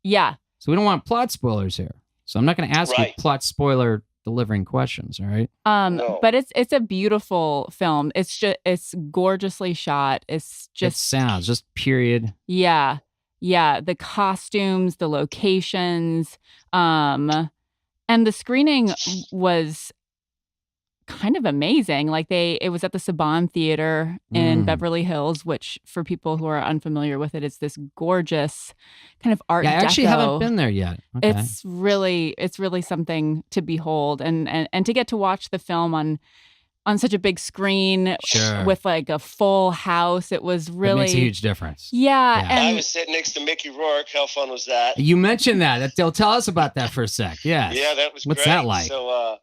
Yeah. So we don't want plot spoilers here. So I'm not going to ask you plot spoiler delivering questions, all right? No. But it's a beautiful film. It's gorgeously shot. It's just sounds just period. Yeah. Yeah, the costumes, the locations, and the screening was kind of amazing. Like it was at the Saban Theater in Beverly Hills, which for people who are unfamiliar with it, is this gorgeous kind of art deco. I actually haven't been there yet. Okay. It's really something to behold and to get to watch the film on such a big screen with like a full house. It was really... It makes a huge difference. Yeah. And I was sitting next to Mickey Rourke. How fun was that? You mentioned that. Tell us about that for a sec. Yeah. Yeah, that was What's great. that like? So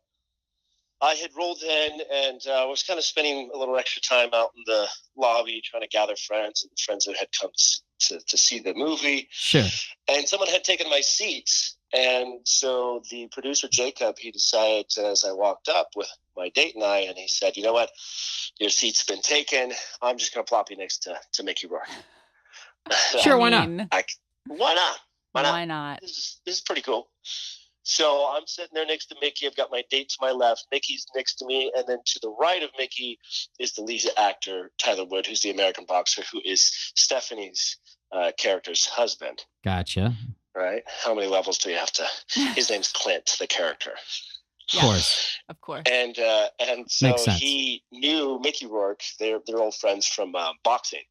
I had rolled in and was kind of spending a little extra time out in the lobby trying to gather friends and friends that had come to see the movie. Sure. And someone had taken my seats. And so the producer, Jacob, he decided as I walked up with my date and and he said, you know what, your seat's been taken. I'm just going to plop you next to Mickey Rourke. Sure, why not? Why not? Why not? This is pretty cool. So I'm sitting there next to Mickey. I've got my date to my left. Mickey's next to me. And then to the right of Mickey is the lead actor, Tyler Wood, who's the American boxer, who is Stefanie's character's husband. Gotcha. Right? How many levels do you have to? His name's Clint, the character. Of course. And so he knew Mickey Rourke. They're old friends from boxing.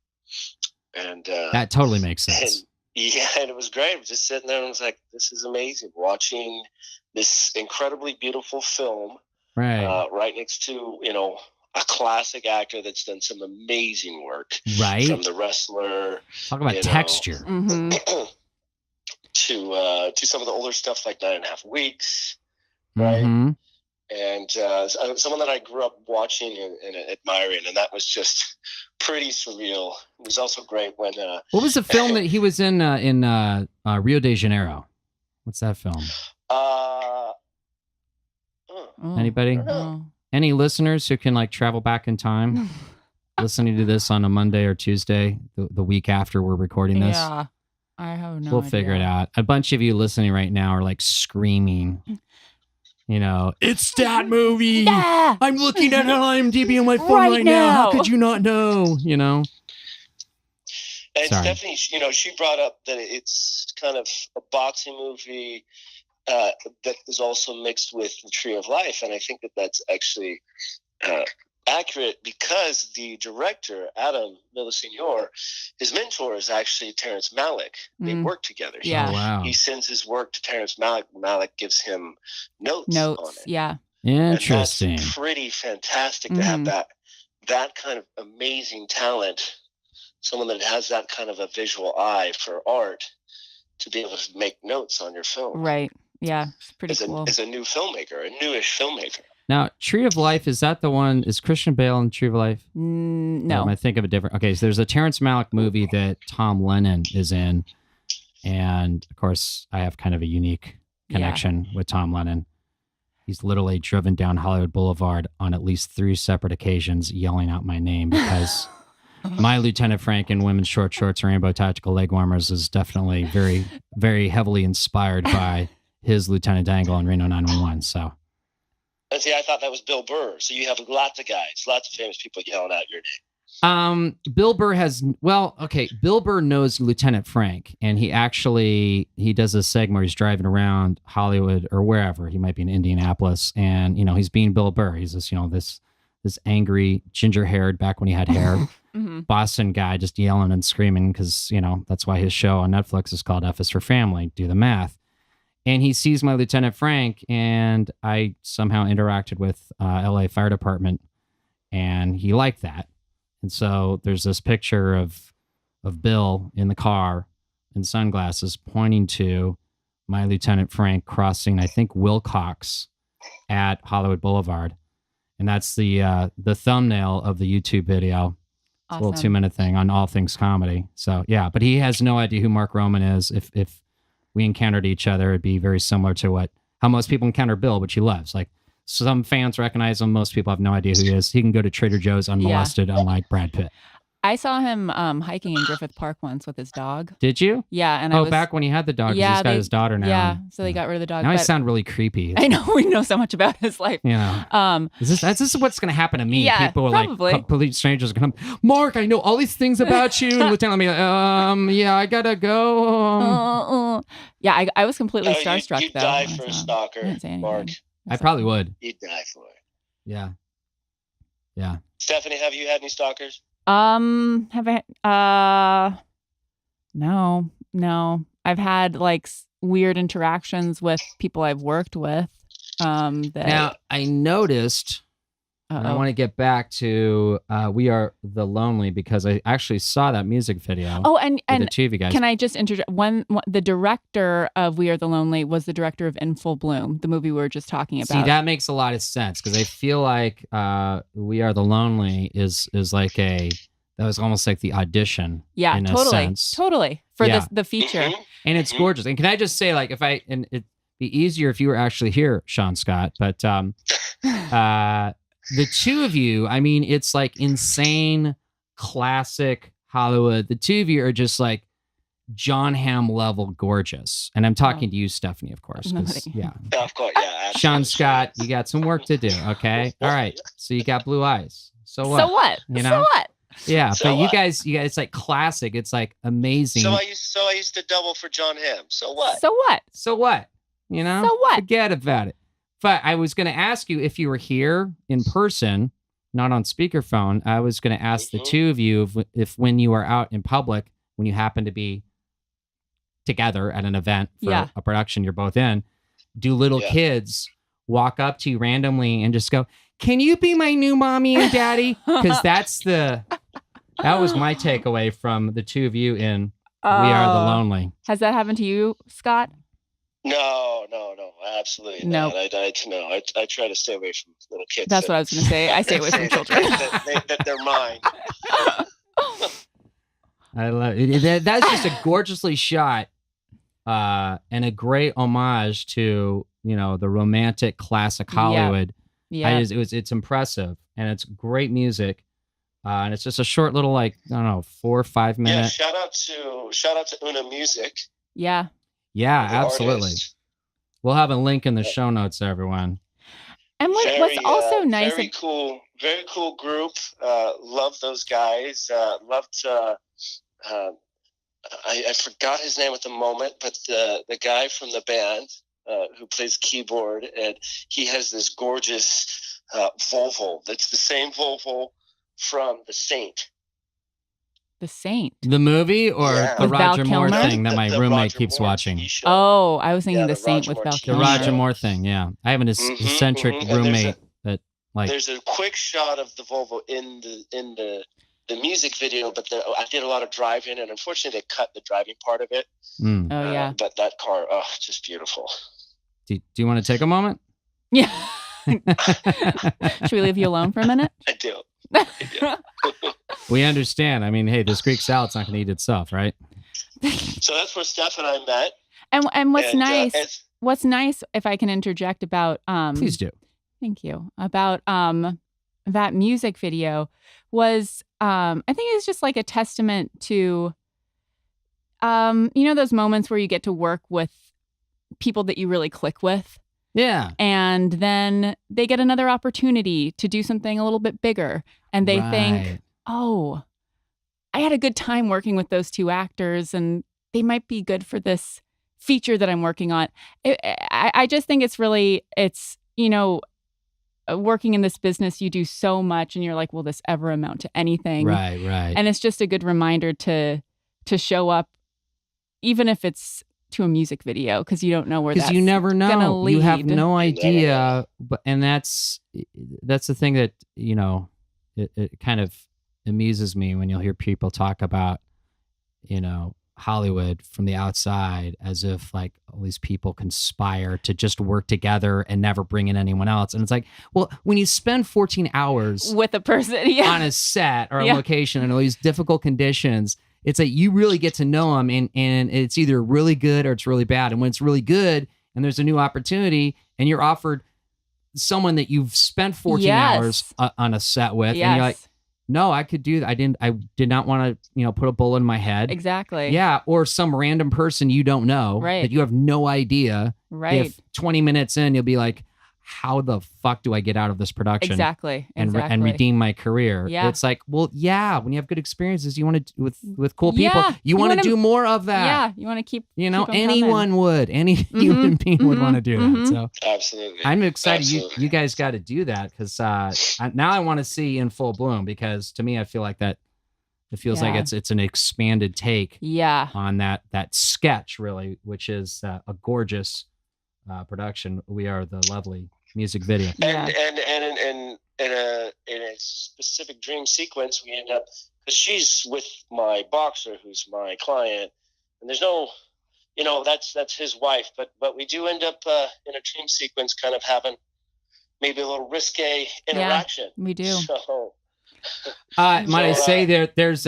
And that totally makes sense. And it was great. I was just sitting there and I was like, this is amazing. Watching this incredibly beautiful film. Right. Right next to, a classic actor that's done some amazing work. Right. From The Wrestler. Talk about texture. Mm-hmm. To some of the older stuff like 9.5 Weeks, right? Mm-hmm. and someone that I grew up watching and admiring, and that was just pretty surreal. It was also great when. What was the film that he was in Rio de Janeiro? What's that film? Anybody? Any listeners who can like travel back in time, listening to this on a Monday or Tuesday, the week after we're recording this? Yeah, I have no idea. We'll figure it out. A bunch of you listening right now are like screaming. You know, it's that movie. Yeah. I'm looking at it on IMDb on my phone right now. How could you not know? You know. And Sorry. Stephanie, she brought up that it's kind of a boxing movie that is also mixed with the Tree of Life, and I think that that's actually accurate because the director, Adam Villaseñor, his mentor is actually Terrence Malick. They work together. Yeah. Oh, wow. He sends his work to Terrence Malick. Malick gives him notes on it. Yeah. Interesting. And that's pretty fantastic to have that kind of amazing talent, someone that has that kind of a visual eye for art, to be able to make notes on your film. Right. Yeah. It's pretty cool. As a new filmmaker, a newish filmmaker. Now, Tree of Life, is that the one? Is Christian Bale in Tree of Life? No. I think of a different. Okay, so there's a Terrence Malick movie that Tom Lennon is in, and of course, I have kind of a unique connection with Tom Lennon. He's literally driven down Hollywood Boulevard on at least 3 separate occasions, yelling out my name because my Lieutenant Frank in women's short shorts and rainbow tactical leg warmers is definitely very, very heavily inspired by his Lieutenant Dangle in Reno 911. So. And see, I thought that was Bill Burr. So you have lots of guys, lots of famous people yelling out your name. Bill Burr Bill Burr knows Lieutenant Frank, and he does a segment where he's driving around Hollywood or wherever. He might be in Indianapolis, and he's being Bill Burr. He's this this angry, ginger-haired, back when he had hair, Boston guy just yelling and screaming because that's why his show on Netflix is called F is for Family. Do the math. And he sees my Lieutenant Frank, and I somehow interacted with LA Fire Department, and he liked that. And so there's this picture of Bill in the car in sunglasses pointing to my Lieutenant Frank crossing, I think, Wilcox at Hollywood Boulevard. And that's the thumbnail of the YouTube video. It's a little 2-minute thing on All Things Comedy. So, yeah, but he has no idea who Mark Roman is. If we encountered each other, it'd be very similar to how most people encounter Bill, which he loves. Like, some fans recognize him. Most people have no idea who he is. He can go to Trader Joe's unmolested, unlike Brad Pitt. I saw him hiking in Griffith Park once with his dog. Did you? Yeah. And back when he had the dog, he's got his daughter now. Yeah, so they got rid of the dog. Now I sound really creepy. I know, we know so much about his life. Yeah. Is this what's going to happen to me? Yeah, people are probably. like, complete strangers are going to, Mark, I know all these things about you. And Lieutenant, yeah, I got to go. Yeah, I was completely starstruck, you'd though. Die for a stalker, I didn't say anything. Mark. I probably would. You'd die for it. Yeah. Yeah. Stephanie, have you had any stalkers? Have I? No. I've had like weird interactions with people I've worked with. Now I noticed. I want to get back to We Are the Lonely because I actually saw that music video. Oh, and the two of you guys. Can I just interject? When the director of We Are the Lonely was the director of In Full Bloom, the movie we were just talking about. See, that makes a lot of sense because I feel like We Are the Lonely is like that was almost like the audition. Yeah, in totally, a sense. totally for the feature. And it's gorgeous. And can I just say, like, it'd be easier if you were actually here, Sean Scott, but the two of you, I mean, it's like insane, classic Hollywood. The two of you are just like John Hamm level gorgeous. And I'm talking to you, Stephanie, of course. Yeah. Of course, yeah. Sean Scott, you got some work to do, okay? All right. So you got blue eyes. So what? So what? You know? So what? Yeah, So but what? you guys, it's like classic. It's like amazing. So I used to double for John Hamm. So what? So what? So what? You know? So what? Forget about it. But I was going to ask you if you were here in person, not on speakerphone. I was going to ask the two of you if when you are out in public, when you happen to be together at an event for a production you're both in, do little kids walk up to you randomly and just go, "Can you be my new mommy and daddy?" Because that was my takeaway from the two of you in We Are the Lonely. Has that happened to you, Scott? No, absolutely Nope. not. I try to stay away from little kids. That's what I was going to say. I stay away from children. that they're mine. I love it. That's just a gorgeously shot and a great homage to, the romantic classic Hollywood. Yeah. It's impressive, and it's great music. And it's just a short little, 4 or 5 minute. Yeah, shout out to Una Music. Yeah. Yeah, the absolutely. artist. We'll have a link in the show notes, everyone. And what's also nice. Very cool group. Love those guys. Loved. I forgot his name at the moment, but the guy from the band who plays keyboard, and he has this gorgeous Volvo. That's the same Volvo from The Saint. The Saint. The movie or Yeah. the With Val Roger Moore Kilmer? thing that my The roommate Roger keeps Moore watching. TV show. Oh, I was thinking Yeah, The the Saint Roger with Moore Val TV The Kilmer. Roger Moore thing, yeah. I have an eccentric And roommate that There's a quick shot of the Volvo in the music video, but I did a lot of driving, and unfortunately they cut the driving part of it. Oh, yeah. But that car, just beautiful. Do you want to take a moment? Yeah. Should we leave you alone for a minute? I do. We understand. I mean, hey, this Greek salad's not going to eat itself, right? So that's where Steph and I met. And what's And, nice, what's nice, if I can interject about Please do. Thank you. About that music video was I think it's just like a testament to those moments where you get to work with people that you really click with. Yeah. And then they get another opportunity to do something a little bit bigger. And they think, oh, I had a good time working with those two actors, and they might be good for this feature that I'm working on. I just think it's working in this business, you do so much and you're like, will this ever amount to anything? Right. And it's just a good reminder to show up, even if it's to a music video, because you don't know where that's because you never know. gonna lead. You have no idea. And that's the thing that, it kind of amuses me when you'll hear people talk about, Hollywood from the outside as if like all these people conspire to just work together and never bring in anyone else. And it's like, well, when you spend 14 hours with a person on a set or a Yeah. location and all these difficult conditions, it's like you really get to know them, and it's either really good or it's really bad. And when it's really good and there's a new opportunity and you're offered someone that you've spent 14 hours on a set with, and you're like, no, I could do that. I did not want to, put a bullet in my head. Exactly. Yeah. Or some random person you don't know that you have no idea. Right. If 20 minutes in, you'll be like, how the fuck do I get out of this production? Exactly. And redeem my career. Yeah. It's like, well, yeah, when you have good experiences, you want to, with cool people, Yeah, you want to do more of that. Yeah. You want to keep, anyone would, any human being would want to do that. So absolutely. I'm excited. Absolutely. You guys got to do that, because now I want to see in full bloom, because to me, I feel like that it feels like it's an expanded take on that sketch, really, which is a gorgeous production. We Are the Lovely music video. And in a specific dream sequence, we end up, because she's with my boxer, who's my client, and there's no, that's his wife, but we do end up in a dream sequence, kind of having maybe a little risque interaction. Yeah, we do. So, might I say there's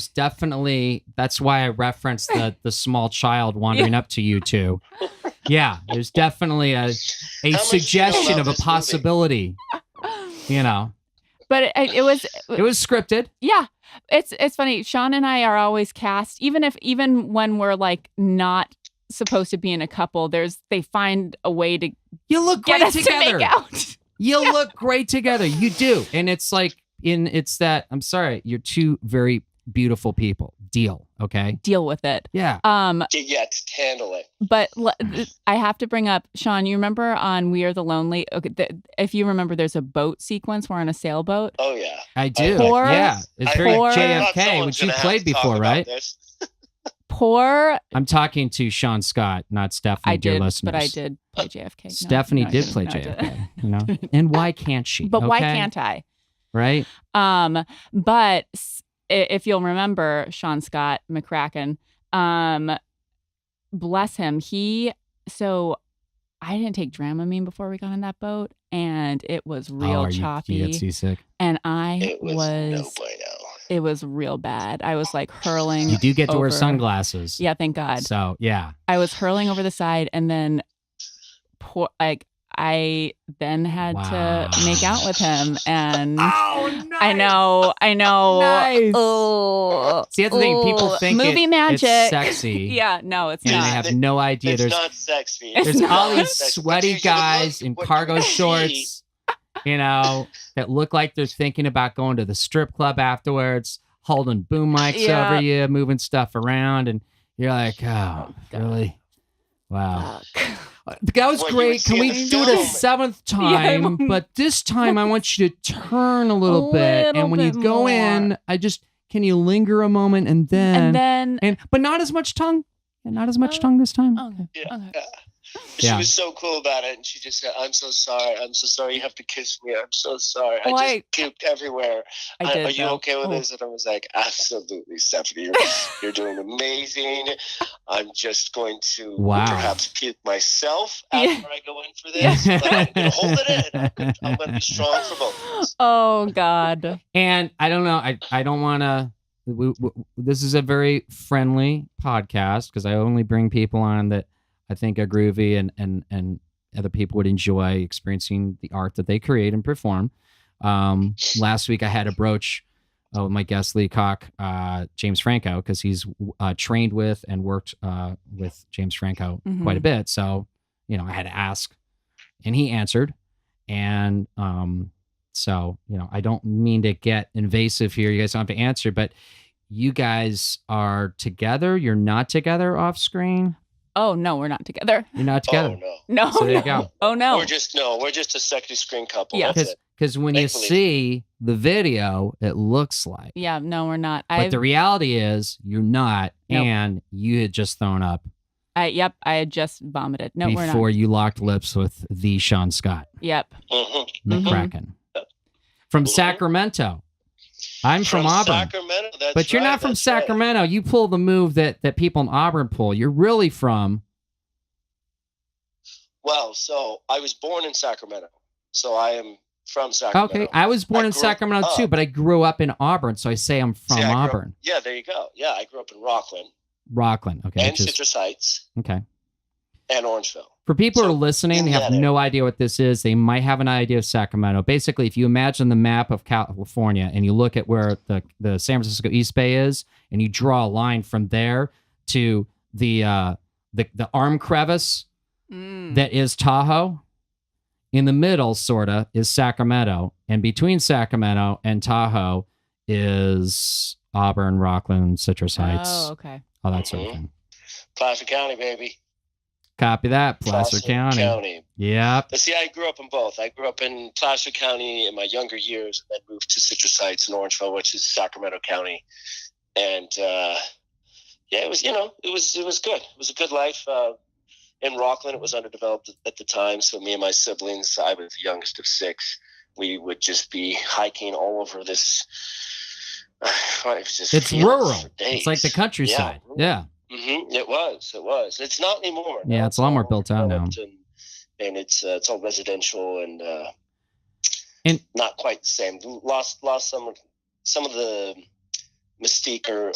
definitely, that's why I referenced the small child wandering up to you two. Yeah, there's definitely a suggestion of a possibility, But it was scripted. Yeah, it's funny. Sean and I are always cast, even when we're like not supposed to be in a couple. They find a way to you look get great us together. to make out. You look great together. You do, and it's like I'm sorry, you're two very beautiful people. Deal, okay? Deal with it. Yeah. handle it. But I have to bring up, Sean, you remember on We Are the Lonely? Okay, if you remember, there's a boat sequence. We're on a sailboat. Oh yeah, I do. It's very JFK, which you played before, right? I'm talking to Sean Scott, not Stephanie. I did, dear listeners. but I did play JFK. Stephanie did play JFK. And why can't she? But why can't I? Right. But if you'll remember, Sean Scott McCracken, bless him, he So I didn't take Dramamine before we got on that boat, and it was real choppy. You get seasick? And It was no bueno. It was real bad. I was like hurling. You do get to wear over- sunglasses. Yeah, thank God. So, yeah. I was hurling over the side, and then I then had to make out with him, and Oh, nice. I know. Nice. Oh, See, that's the thing. People think movie magic. it's sexy. Yeah, no, it's And not. they have no idea. It's There's not sexy. It's There's not. all these Sexy. sweaty What you guys look- in what cargo you see- shorts, that look like they're thinking about going to the strip club afterwards, holding boom mics Yeah. over you, moving stuff around, and you're like, oh, God. really? Wow. Fuck. That was What you great. would Can see we in the do it a film. seventh Yeah, time? But this time I want you to turn a little bit. little And when you bit go more. in, can you linger a moment and then, And then but not as much tongue. And not as much tongue this time. okay. Yeah. Okay. She Yeah. was so cool about it, and she just said, "I'm so sorry. I'm so sorry. You have to kiss me. I'm so sorry. Oh, I just puked everywhere. I did. Are you though. okay with Oh. this?" And I was like, "Absolutely, Stephanie. You're doing amazing. I'm just going to Wow. perhaps puke myself Yeah. after I go in for this, but I'm going to hold it in. I'm going to be strong for both of us." Oh God. And I don't know. I don't want to. This is a very friendly podcast because I only bring people on that I think are groovy and other people would enjoy experiencing the art that they create and perform. Last week I had a broach with my guest Lee Koch, James Franco, because he's trained with and worked with James Franco quite a bit. So, I had to ask, and he answered. And so, I don't mean to get invasive here. You guys don't have to answer, but you guys are together. You're not together off screen. Oh no, we're not together. You're not together. Oh, no. No. So there you no. go. Oh no. We're just a sexy screen couple. Yeah. That's it. Because when you Make-believe. see the video, it looks like. Yeah. No, we're not. But the reality is you're not, Nope. and you had just thrown up Yep. I had just vomited. No, we're before not. you locked lips with the Sean Scott Yep. Mhm. McCracken from Sacramento. I'm from Auburn. Sacramento. That's But you're right, not from that's right. Sacramento. You pull the move that people in Auburn pull. You're really from. Well, so I was born in Sacramento, so I am from Sacramento. Okay, I was born I in grew Sacramento up- too, but I grew up in Auburn, so I say I'm from See, I grew up- Auburn. Yeah, there you go. Yeah, I grew up in Rockland Rockland. Okay, and which is- Citrus Heights okay. and Orangeville. For people who So, are listening, they in have that no idea what this is. They might have an idea of Sacramento. Basically, if you imagine the map of California and you look at where the San Francisco East Bay is, and you draw a line from there to the arm crevice that is Tahoe, in the middle, sorta, is Sacramento, and between Sacramento and Tahoe is Auburn, Rockland, Citrus Heights, Oh, okay. all that sort of thing. Placer County, baby. Copy that, Placer County. Yep. But see, I grew up in both. I grew up in Placer County in my younger years, and then moved to Citrus Heights in Orangeville, which is Sacramento County. And it was good. It was a good life. In Rockland, it was underdeveloped at the time, so me and my siblings, I was the youngest of 6. We would just be hiking all over this. It was just It's fields rural. for days. It's like the countryside. Yeah. It was. It's not anymore. Yeah, Now it's a lot more built out now. developed, and it's all residential and And- not quite the same. Lost some of the mystique or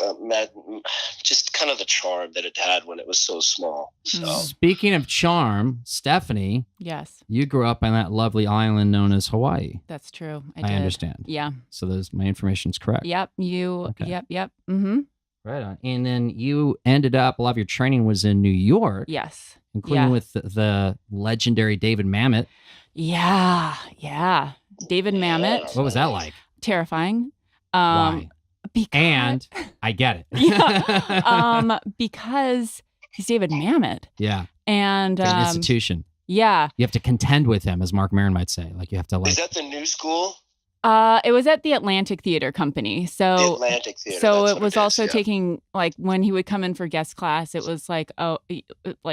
just kind of the charm that it had when it was so small. So Speaking of charm, Stephanie, Yes, you grew up on that lovely island known as Hawaii. that's true. I I did. understand. Yeah. So my information's correct. Yep. You. Okay. Yep. Mm-hmm. Right on. And then you ended up, a lot of your training was in New York, Yes. including Yeah. with the legendary David Mamet. Yeah. Yeah. David Mamet. What was that like? Terrifying. Why? Because, And I get it. yeah. Because he's David Mamet. Yeah. And It's an institution. yeah. You have to contend with him, as Mark Maron might say. Like you have to is that the new school? It was at the Atlantic Theater Company. The So Atlantic Theater. so that's it what was is, also yeah. taking, like, when he would come in for guest class, it was like,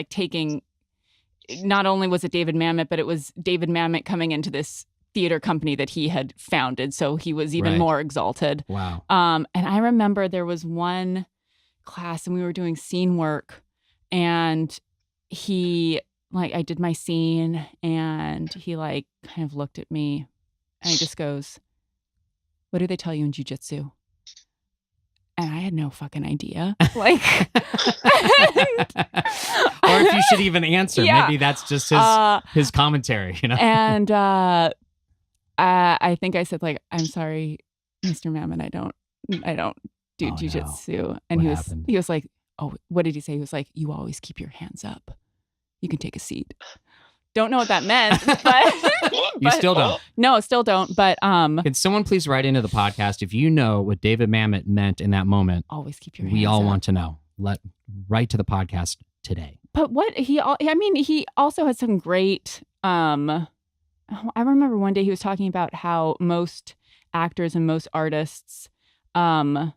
taking, not only was it David Mamet, but it was David Mamet coming into this theater company that he had founded. So he was even Right. more exalted. Wow. And I remember there was one class and we were doing scene work, and he like I did my scene, and he like kind of looked at me, and he just goes, "What do they tell you in jiu-jitsu?" And I had no fucking idea. Like, Or if you should even answer, Yeah. maybe that's just his commentary, you know? And I think I said, like, "I'm sorry, Mr. Mammon, I don't do Oh, no. jujitsu." And What he happened? was like, "Oh, what did he say?" He was like, "You always keep your hands up. You can take a seat." Don't know what that meant, but You still don't. No, still don't. But Can someone please write into the podcast if you know what David Mamet meant in that moment? always keep your hands We all up. want to know. Write to the podcast today. But what he also had some great. I remember one day he was talking about how most actors and most artists are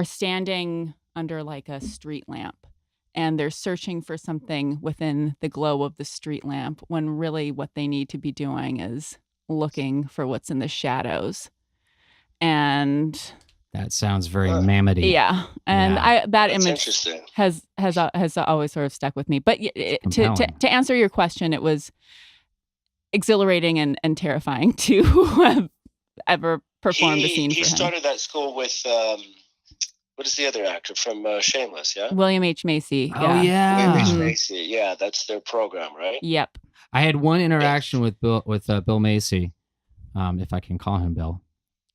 standing under like a street lamp, and they're searching for something within the glow of the street lamp, when really what they need to be doing is looking for what's in the shadows. And That sounds very Mammoty. yeah, and Yeah. that That's image interesting. has always sort of stuck with me. But to answer your question, it was exhilarating and terrifying to have ever performed a scene He for him. started that school with what is the other actor from Shameless? Yeah. William H. Macy. Oh, yeah. William H. Mhm. Macy. Yeah, that's their program, right? Yep. I had one interaction with Bill Macy, if I can call him Bill,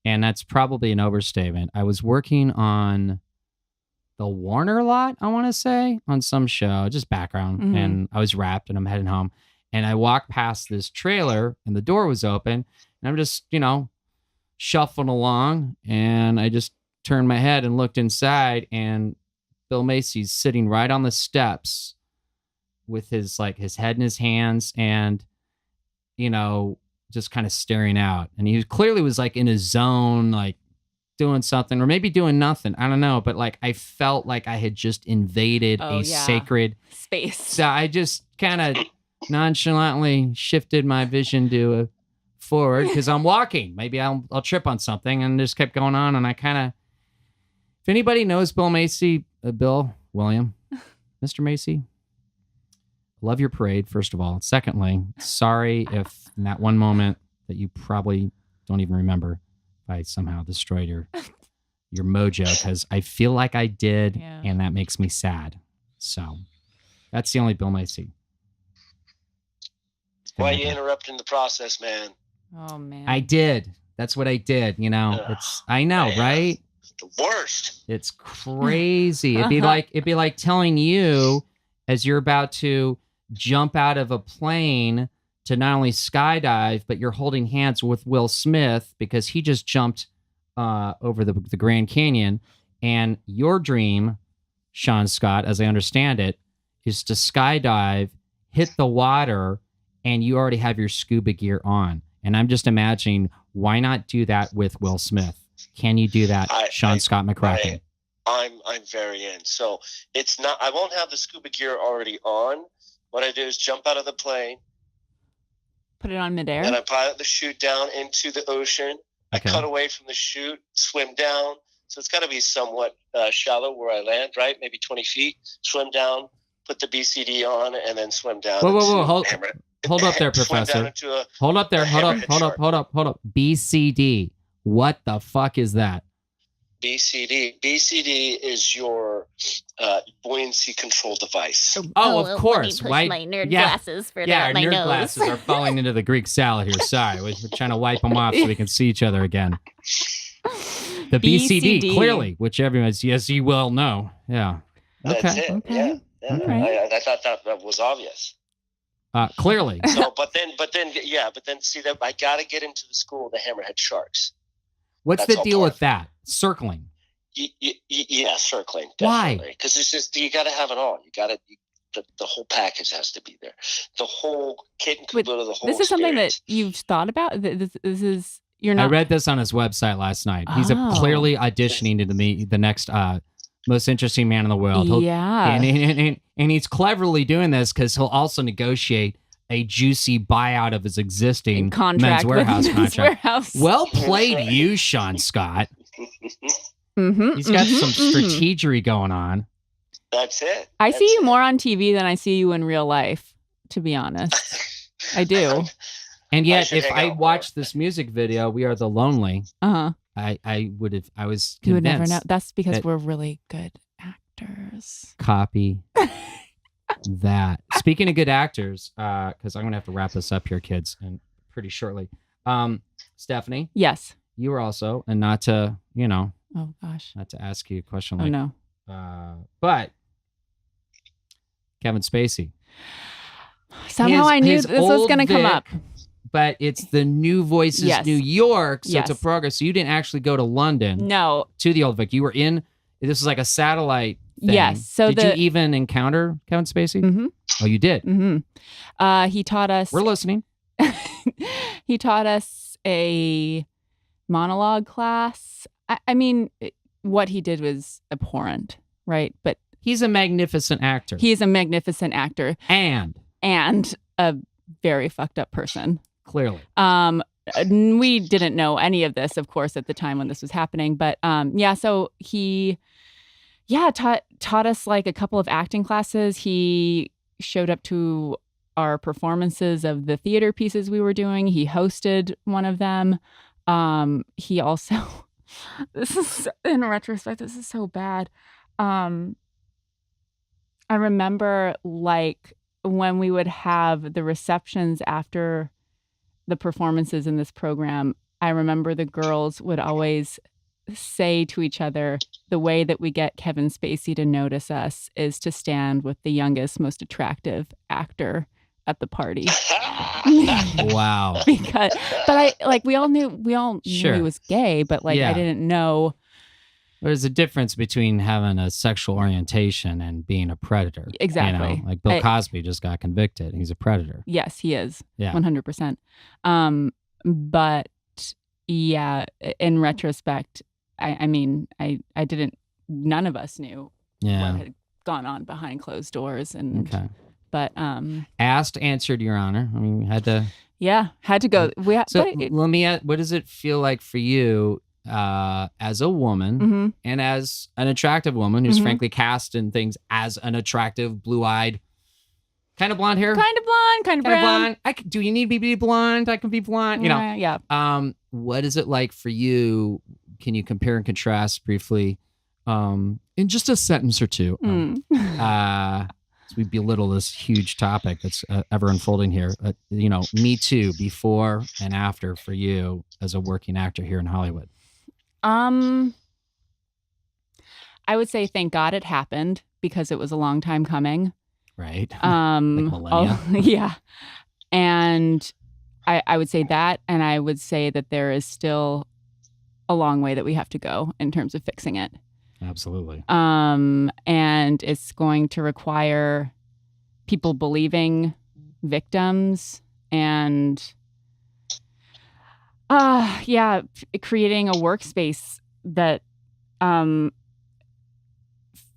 and that's probably an overstatement. I was working on the Warner lot, I want to say, on some show, just background, Mhm. and I was wrapped and I'm heading home, and I walked past this trailer and the door was open, and I'm just, shuffling along, and I just turned my head and looked inside, and Bill Macy's sitting right on the steps with his head in his hands and, just kind of staring out. And he clearly was like in a zone, like doing something or maybe doing nothing. I don't know. But like, I felt like I had just invaded Oh, a yeah. sacred. Space. So I just kind of nonchalantly shifted my vision to forward because I'm walking. Maybe I'll trip on something, and just kept going on. And I kind of, if anybody knows Bill Macy, William, Mr. Macy, love your parade, first of all. Secondly, sorry if in that one moment that you probably don't even remember, if I somehow destroyed your mojo, because I feel like I did, Yeah. and that makes me sad. So that's the only Bill Macy. Why you interrupting the process, man? Oh man. I did. That's what I did. I know, Man. right? The worst. It's crazy. It'd be like telling you as you're about to jump out of a plane to not only skydive, but you're holding hands with Will Smith because he just jumped over the Grand Canyon. And your dream, Sean Scott, as I understand it, is to skydive, hit the water, and you already have your scuba gear on. And I'm just imagining, why not do that with Will Smith? Can you do that, Sean Scott McCracken? I'm very in. So it's not. I won't have the scuba gear already on. What I do is jump out of the plane, Put it on midair. and I pilot the chute down into the ocean. Okay. I cut away from the chute, swim down. So it's got to be somewhat shallow where I land, right? Maybe 20 feet. Swim down, put the BCD on, and then swim down. Whoa. Hammer- Hold up there, swim down Professor. into a Hold up there. Hold hammerhead up. BCD. What the fuck is that? BCD. BCD is your buoyancy control device. Oh, of course. Let me push Right? my nerd Yeah. glasses further Yeah, our up my nerd nose. glasses are falling into the Greek salad here. Sorry. We're trying to wipe them off so we can see each other again. The BCD, clearly, which everyone's, yes, you will know. Yeah. That's it. Okay. Yeah. Okay. I thought that was obvious. Clearly. So, but then, see that I got to get into the school of the hammerhead sharks. What's That's the all deal part with that? Circling. Yeah, circling. Why? Definitely. Because it's just you got to have it all. You got to. The whole package has to be there. The whole kit and caboodle. The whole. This is something experience. that you've thought about. This is you're I not. read this on his website last night. He's Oh. clearly auditioning to the next most interesting man in the world. Yeah. And he's cleverly doing this because he'll also negotiate a juicy buyout of his existing contract Men's with Wearhouse Men's contract. Wearhouse. Well played, you, Sean Scott. Mhm, He's got mhm, some mhm. strategery going on. That's it. I That's see you it. more on TV than I see you in real life. to be honest. I do. And I yet, should if hang I out watched this music video, "We Are the Lonely," Uh-huh. I was You would never convinced know. That's because that- we're really good actors. copy that. Speaking of good actors, because I'm gonna have to wrap this up here, kids, and pretty shortly. Stephanie, Yes. you were also, and not to, Oh gosh. not to ask you a question Oh like, no. But Kevin Spacey. Somehow I knew his this was old going to come Vic, up. But it's the New Voices Yes. New York, so it's a Yes. progress. So you didn't actually go to London No. to the old Vic. You were in. This was like a satellite thing. Yes. So did you even encounter Kevin Spacey? Mm-hmm. Oh, you did. Mm-hmm. He taught us. We're listening. He taught us a monologue class. I mean, what he did was abhorrent, right? But He's a magnificent actor. he is a magnificent actor and and a very fucked up person. clearly. We didn't know any of this, of course, at the time when this was happening. But so he, taught us like a couple of acting classes. He showed up to our performances of the theater pieces we were doing. He hosted one of them. He also, this is, in retrospect, this is so bad. I remember like when we would have the receptions after the performances in this program, I remember the girls would always say to each other, the way that we get Kevin Spacey to notice us is to stand with the youngest, most attractive actor at the party. Wow. We all knew Sure. he was gay, but like Yeah. I didn't know. There's a difference between having a sexual orientation and being a predator. Exactly. Like Bill Cosby just got convicted. He's a predator. Yes, he is. Yeah. 100%. But yeah, in retrospect, I mean, I didn't, none of us knew Yeah. what had gone on behind closed doors. And, Okay. but, Asked, answered, Your Honor. I mean, we had to. yeah, had to go. So let me ask, what does it feel like for you as a woman Mhm. and as an attractive woman who's Mhm. frankly cast in things as an attractive, blue-eyed, kind of blonde hair? Kind of blonde, kind of brown. blonde. Do you need me to be blonde? I can be blonde. Yeah. What is it like for you? Can you compare and contrast briefly in just a sentence or two? As we belittle this huge topic that's ever unfolding here. Me Too, before and after for you as a working actor here in Hollywood. I would say thank God it happened because it was a long time coming. Right. Millennia. Yeah. And I would say that, and I would say that there is still a long way that we have to go in terms of fixing it. Absolutely. And it's going to require people believing victims and creating a workspace that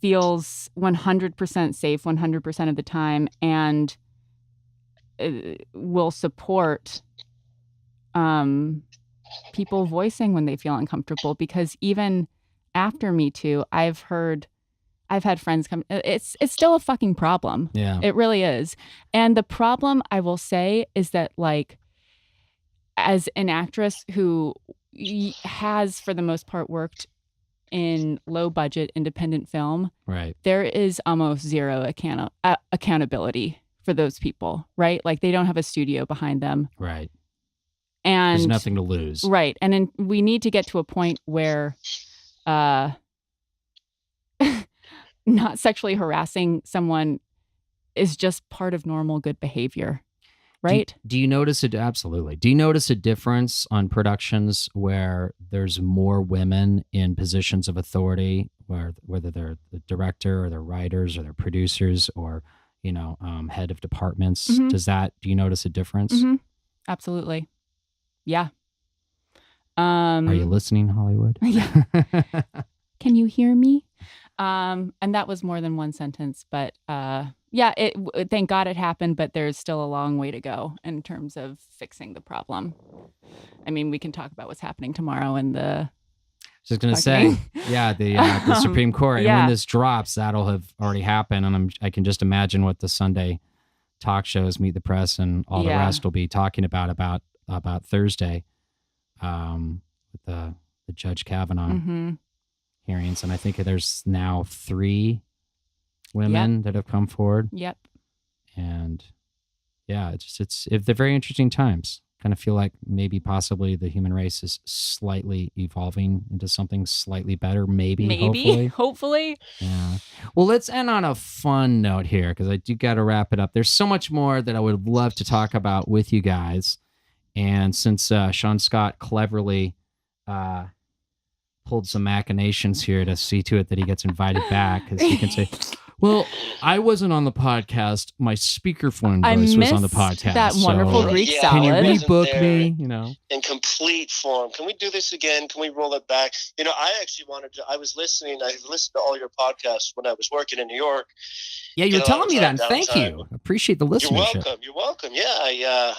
feels 100% safe 100% of the time and will support people voicing when they feel uncomfortable, because even after Me Too, I've had friends come. It's still a fucking problem. Yeah. It really is. And the problem, I will say, is that like, as an actress who has for the most part worked in low budget independent film, Right. there is almost zero accountability for those people, right? Like they don't have a studio behind them. Right. And there's nothing to lose. Right. And we need to get to a point where not sexually harassing someone is just part of normal good behavior. Right. Do you notice it? Absolutely. Do you notice a difference on productions where there's more women in positions of authority, whether they're the director or they're writers or they're producers or, head of departments? Mm-hmm. Do you notice a difference? Mm-hmm. Absolutely. Yeah. Are you listening, Hollywood? Yeah. Can you hear me? And that was more than one sentence, but thank God it happened, but there's still a long way to go in terms of fixing the problem. I mean, we can talk about what's happening tomorrow in the Just going to say, the Supreme Court. Yeah. And when this drops, that'll have already happened. And I can just imagine what the Sunday talk shows, Meet the Press, and all the rest will be talking about Thursday, with the Judge Kavanaugh hearings, and I think there's now 3 women that have come forward. Yep. And yeah, it's they're very interesting times. Kind of feel like maybe possibly the human race is slightly evolving into something slightly better. Maybe. Hopefully. Yeah. Well, let's end on a fun note here, because I do got to wrap it up. There's so much more that I would love to talk about with you guys. And since Sean Scott cleverly pulled some machinations here to see to it that he gets invited back, because he can say, well, I wasn't on the podcast. My speakerphone voice was on the podcast. That wonderful Greek salad. Can you rebook me? You know, in complete form. Can we do this again? Can we roll it back? You know, I actually wanted to. I listened to all your podcasts when I was working in New York. Yeah, you were telling me that, and thank you. Appreciate the listenership. You're welcome. Yeah,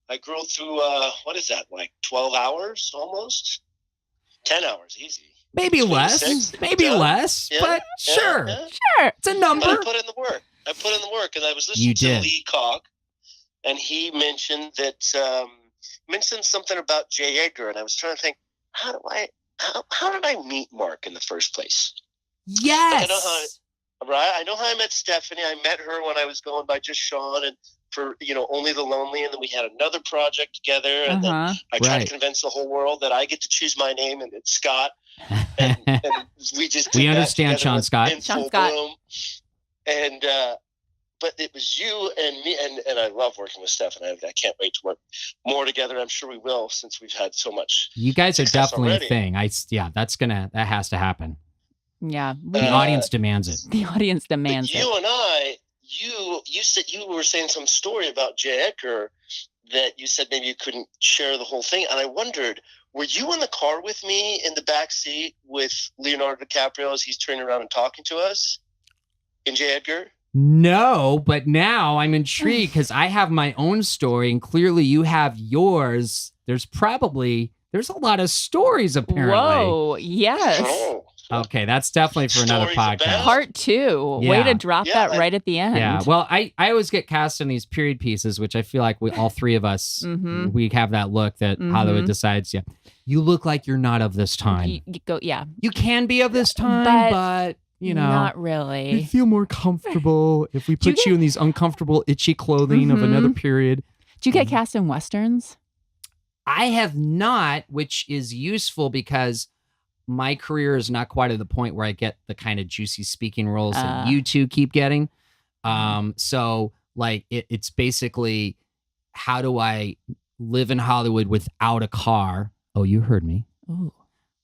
I grew through. What is that? Like 12 hours, almost 10 hours, easy. Maybe less, but sure. It's a number. But I put in the work. And I was listening to Lee Koch, and he mentioned something about J. Edgar, and I was trying to think, how did I meet Mark in the first place? Yes. I know how I met Stefanie. I met her when I was going by just Sean and for, Only the Lonely, and then we had another project together, and then I tried to convince the whole world that I get to choose my name, and it's Scott. And we understand Sean Scott. Bloom. And but it was you and me, and I love working with Stefanie. I can't wait to work more together. I'm sure we will, since we've had so much. You guys are definitely already a thing. That has to happen. Yeah, the audience demands it. The audience demands it. You and I, you said you were saying some story about J. Edgar that you said maybe you couldn't share the whole thing, and I wondered, were you in the car with me in the back seat with Leonardo DiCaprio as he's turning around and talking to us in J. Edgar? No, but now I'm intrigued because I have my own story, and clearly you have yours. There's a lot of stories apparently. Whoa, yes. Oh. Okay, that's definitely for another podcast. Part 2. Yeah. Way to drop that right at the end. Yeah, well, I always get cast in these period pieces, which I feel like all 3 of us, we have that look that Hollywood decides, you look like you're not of this time. You can be of this time, but not really. You feel more comfortable if we put you in these uncomfortable, itchy clothing of another period. Do you get cast in Westerns? I have not, which is useful because my career is not quite at the point where I get the kind of juicy speaking roles that you two keep getting. So like it's basically, how do I live in Hollywood without a car? Oh, you heard me. Ooh.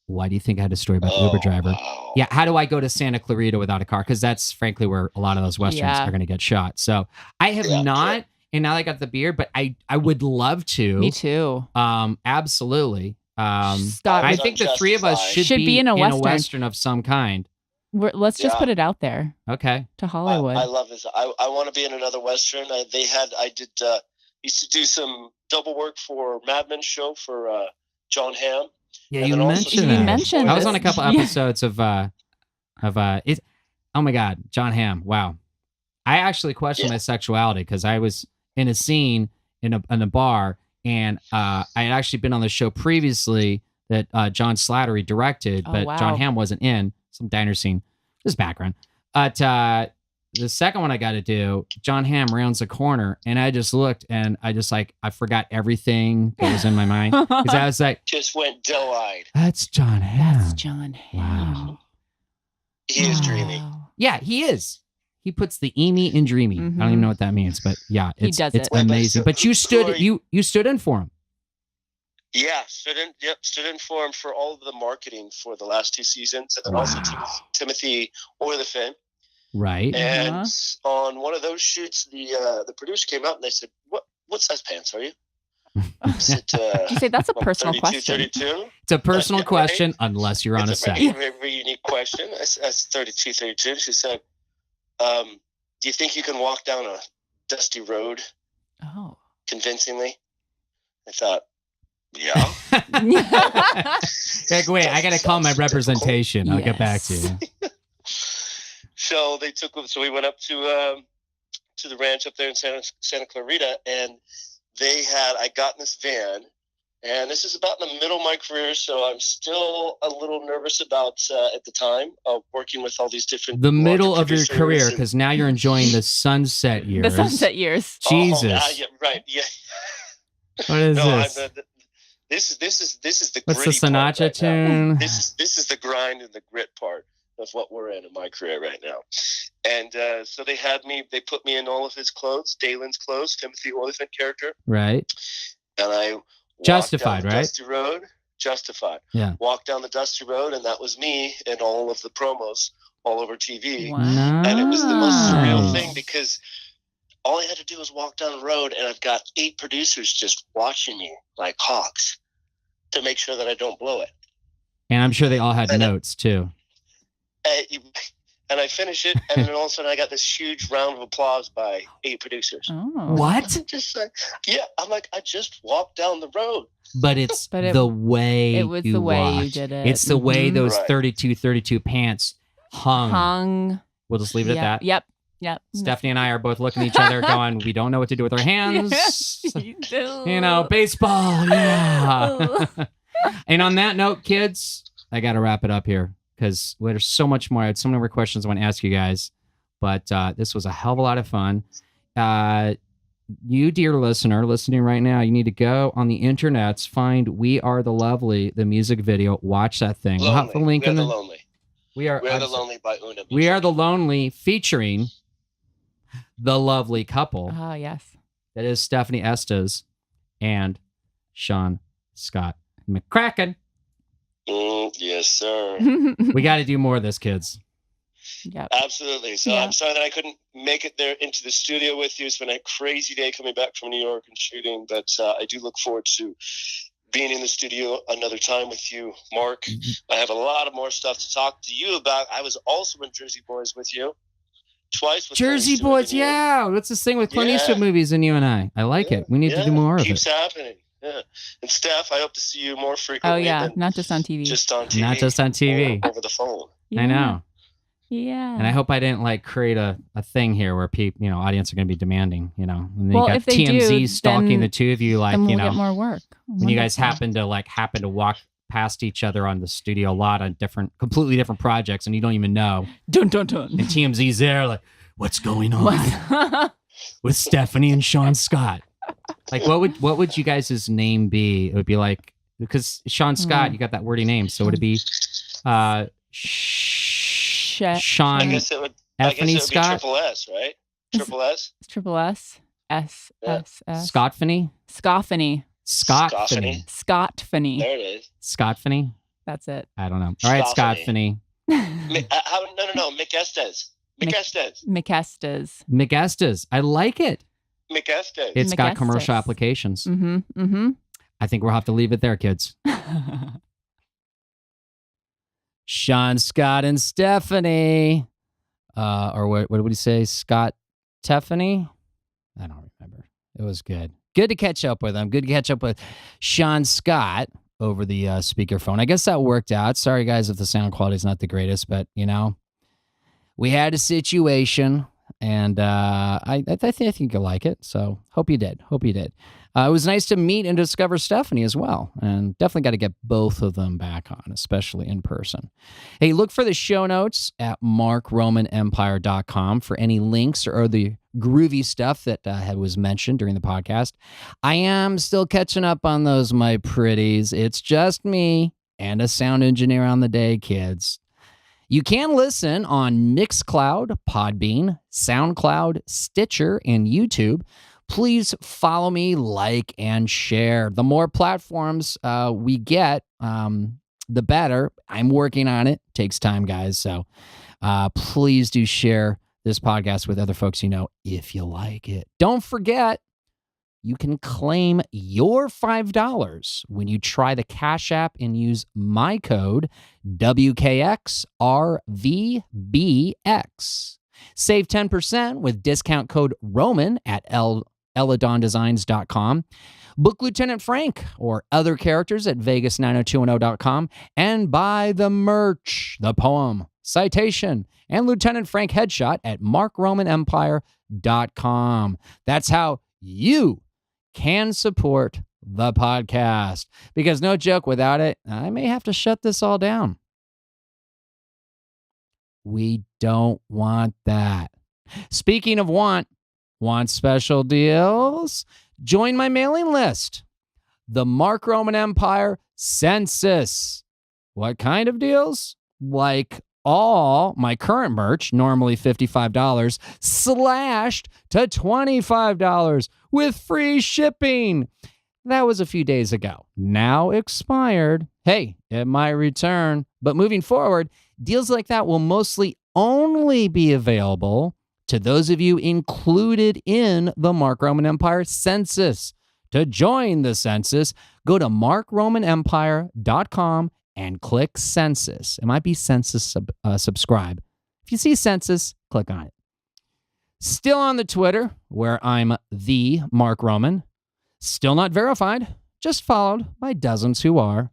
Why do you think I had a story about the Uber driver? Wow. Yeah. How do I go to Santa Clarita without a car? Because that's frankly where a lot of those Westerns are going to get shot. So I have not, and now I got the beard, but I would love to. Me too. Absolutely. Scott, I think the 3 of us should be in a Western of some kind. Let's just put it out there. Okay. To Hollywood. I love this. I want to be in another Western. Used to do some double work for Mad Men show for John Hamm. Yeah, you mentioned I was on a couple episodes of it. Oh my God, John Hamm. Wow. I actually questioned my sexuality because I was in a scene in a bar, and I had actually been on the show previously that John Slattery directed, but John Hamm wasn't in some diner scene. This background. But the second one I got to do, John Hamm rounds a corner, and I just looked, and I forgot everything that was in my mind because I was like, just went doe-eyed. That's John Hamm. That's John Hamm. Wow. He is dreamy. Yeah, he is. He puts the eamy in dreamy. I don't even know what that means, but yeah, it's amazing. But you stood in for him. Yeah, stood in for him for all of the marketing for the last 2 seasons, and then also Timothy Olyphant. Right. And on one of those shoots, the producer came out and they said, "What size pants are you?" Did you say that's a personal 32, question? 32? It's a personal question, unless you're on a set. It's a very unique question. I said 32, 32. She said, "Do you think you can walk down a dusty road?" Oh, convincingly. I thought, yeah. Wait, I got to call my representation. I'll get back to you. So we went up to to the ranch up there in Santa Clarita, and I got in this van, and this is about in the middle of my career, so I'm still a little nervous about, at the time, working with all these different... The middle of your career, because now you're enjoying the sunset years. The sunset years. Jesus. Yeah, right, yeah. What is this? This is the What's the gritty part Sinatra right tune? now. This is the grind and the grit part of what we're in my career right now. And so they put me in all of his clothes, Dalen's clothes, Timothy Olyphant character. Right. And I Justified, walked down the right? Dusty road. Justified. Yeah. Walked down the dusty road, and that was me in all of the promos all over TV. Wow. And it was the most surreal Nice. thing because all I had to do was walk down the road, and I've got 8 producers just watching me like hawks to make sure that I don't blow it. And I'm sure they all had And notes too. And I finish it, and then all of a sudden I got this huge round of applause by 8 producers. Oh. What? I'm just like, yeah, I'm like, I just walked down the road. But it's But it- the way It was you the way watch. you did it. It's the way Mhm. those Right. 32 pants hung. Hung. We'll just leave it Yeah. at that. Yep. Stephanie and I are both looking at each other going, we don't know what to do with our hands. You do. You know, baseball. Yeah. And on that note, kids, I got to wrap it up here because there's so much more. I had so many more questions I want to ask you guys, but this was a hell of a lot of fun. You, dear listener, listening right now, you need to go on the internets, find "We Are the Lovely," the music video. Watch that thing. We'll have the link in the the. Lonely. We are the Lonely by Una. We Are the Lonely, featuring the lovely couple Oh, yes. that is Stefanie Estes and Sean Scott McCracken. Yes, sir. We got to do more of this, kids. Yep. Absolutely. So Yeah. I'm sorry that I couldn't make it there into the studio with you. It's been a crazy day coming back from New York and shooting, but I do look forward to being in the studio another time with you, Mark. I have a lot of more stuff to talk to you about. I was also in Jersey Boys with you twice. With Jersey Clint Eastwood Boys, and you. yeah. What's this thing with Clint Yeah. Eastwood movies and you and I? I like it. We need to do more of Keeps it. happening. Yeah. And Steph, I hope to see you more frequently. Oh, yeah. than Not just on TV. just on TV. Not just on TV. Or over the phone. Yeah. I know. Yeah. And I hope I didn't create a thing here where people, audience are going to be demanding, And then Well, you got if they TMZ do, stalking then- the two of you, then we'll get more work. when you guys happen to walk past each other on the studio lot on completely different projects and you don't even know. Dun, dun, dun. And TMZ's there like, what's going on What? with Stefanie and Sean Scott? Like, what would you guys' name be? It would be like, because Sean Scott, you got that wordy name. So would it be Sean I guess it would be Scott? Triple S, right? Triple S? Triple S. S. Yeah. S. S. Scottfany? Scoffany. Scottfany. Scottfany. There it is. Scottfany? That's it. I don't know. All right, Scottfany. Scottfany. No. McEstes. McEstes. McEstes. McEstes. I like it. McEstes. It's got commercial McEstes. applications. Mm-hmm. Mm-hmm. I think we'll have to leave it there, kids. Sean, Scott, and Stefanie. Or what would he say? Scott Stefanie? I don't remember. It was good. Good to catch up with him. Good to catch up with Sean Scott over the speakerphone. I guess that worked out. Sorry, guys, if the sound quality is not the greatest, but, we had a situation, and I think you'll like it. So hope you did. It was nice to meet and discover Stefanie as well, and definitely got to get both of them back on, especially in person. Hey, look for the show notes at markromanempire.com for any links or the groovy stuff that was mentioned during the podcast. I am still catching up on those, my pretties. It's just me and a sound engineer on the day, kids. You can listen on Mixcloud, Podbean, SoundCloud, Stitcher, and YouTube. Please follow me, like, and share. The more platforms we get, the better. I'm working on it. Takes time, guys. So please do share this podcast with other folks you know if you like it. Don't forget, you can claim your $5 when you try the Cash App and use my code WKXRVBX. Save 10% with discount code Roman at eladondesigns.com. Book Lieutenant Frank or other characters at vegas90210.com and buy the merch, the poem, citation, and Lieutenant Frank headshot at markromanempire.com. That's how you can support the podcast. Because no joke, without it, I may have to shut this all down. We don't want that. Speaking of want special deals? Join my mailing list. The Mark Roman Empire Census. What kind of deals? Like all my current merch, normally $55, slashed to $25 with free shipping. That was a few days ago. Now expired. Hey, it might return. But moving forward, deals like that will mostly only be available to those of you included in the Mark Roman Empire Census. To join the census, go to markromanempire.com and click Census. It might be Census subscribe. If you see Census, click on it. Still on the Twitter, where I'm the Mark Roman. Still not verified, just followed by dozens who are.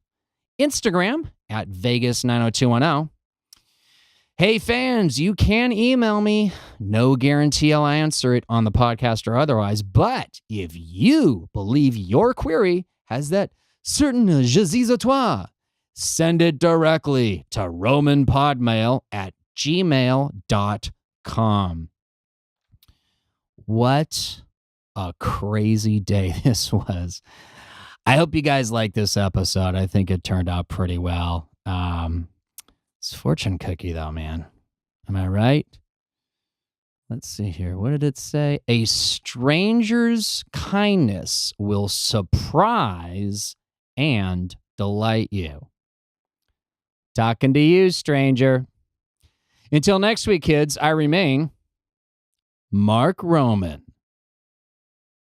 Instagram at Vegas90210. Hey fans, you can email me. No guarantee I'll answer it on the podcast or otherwise, but if you believe your query has that certain je suis à toi, send it directly to romanpodmail@gmail.com. What a crazy day this was. I hope you guys like this episode. I think it turned out pretty well. It's fortune cookie though, man. Am I right? Let's see here. What did it say? A stranger's kindness will surprise and delight you. Talking to you, stranger. Until next week, kids, I remain Mark Roman.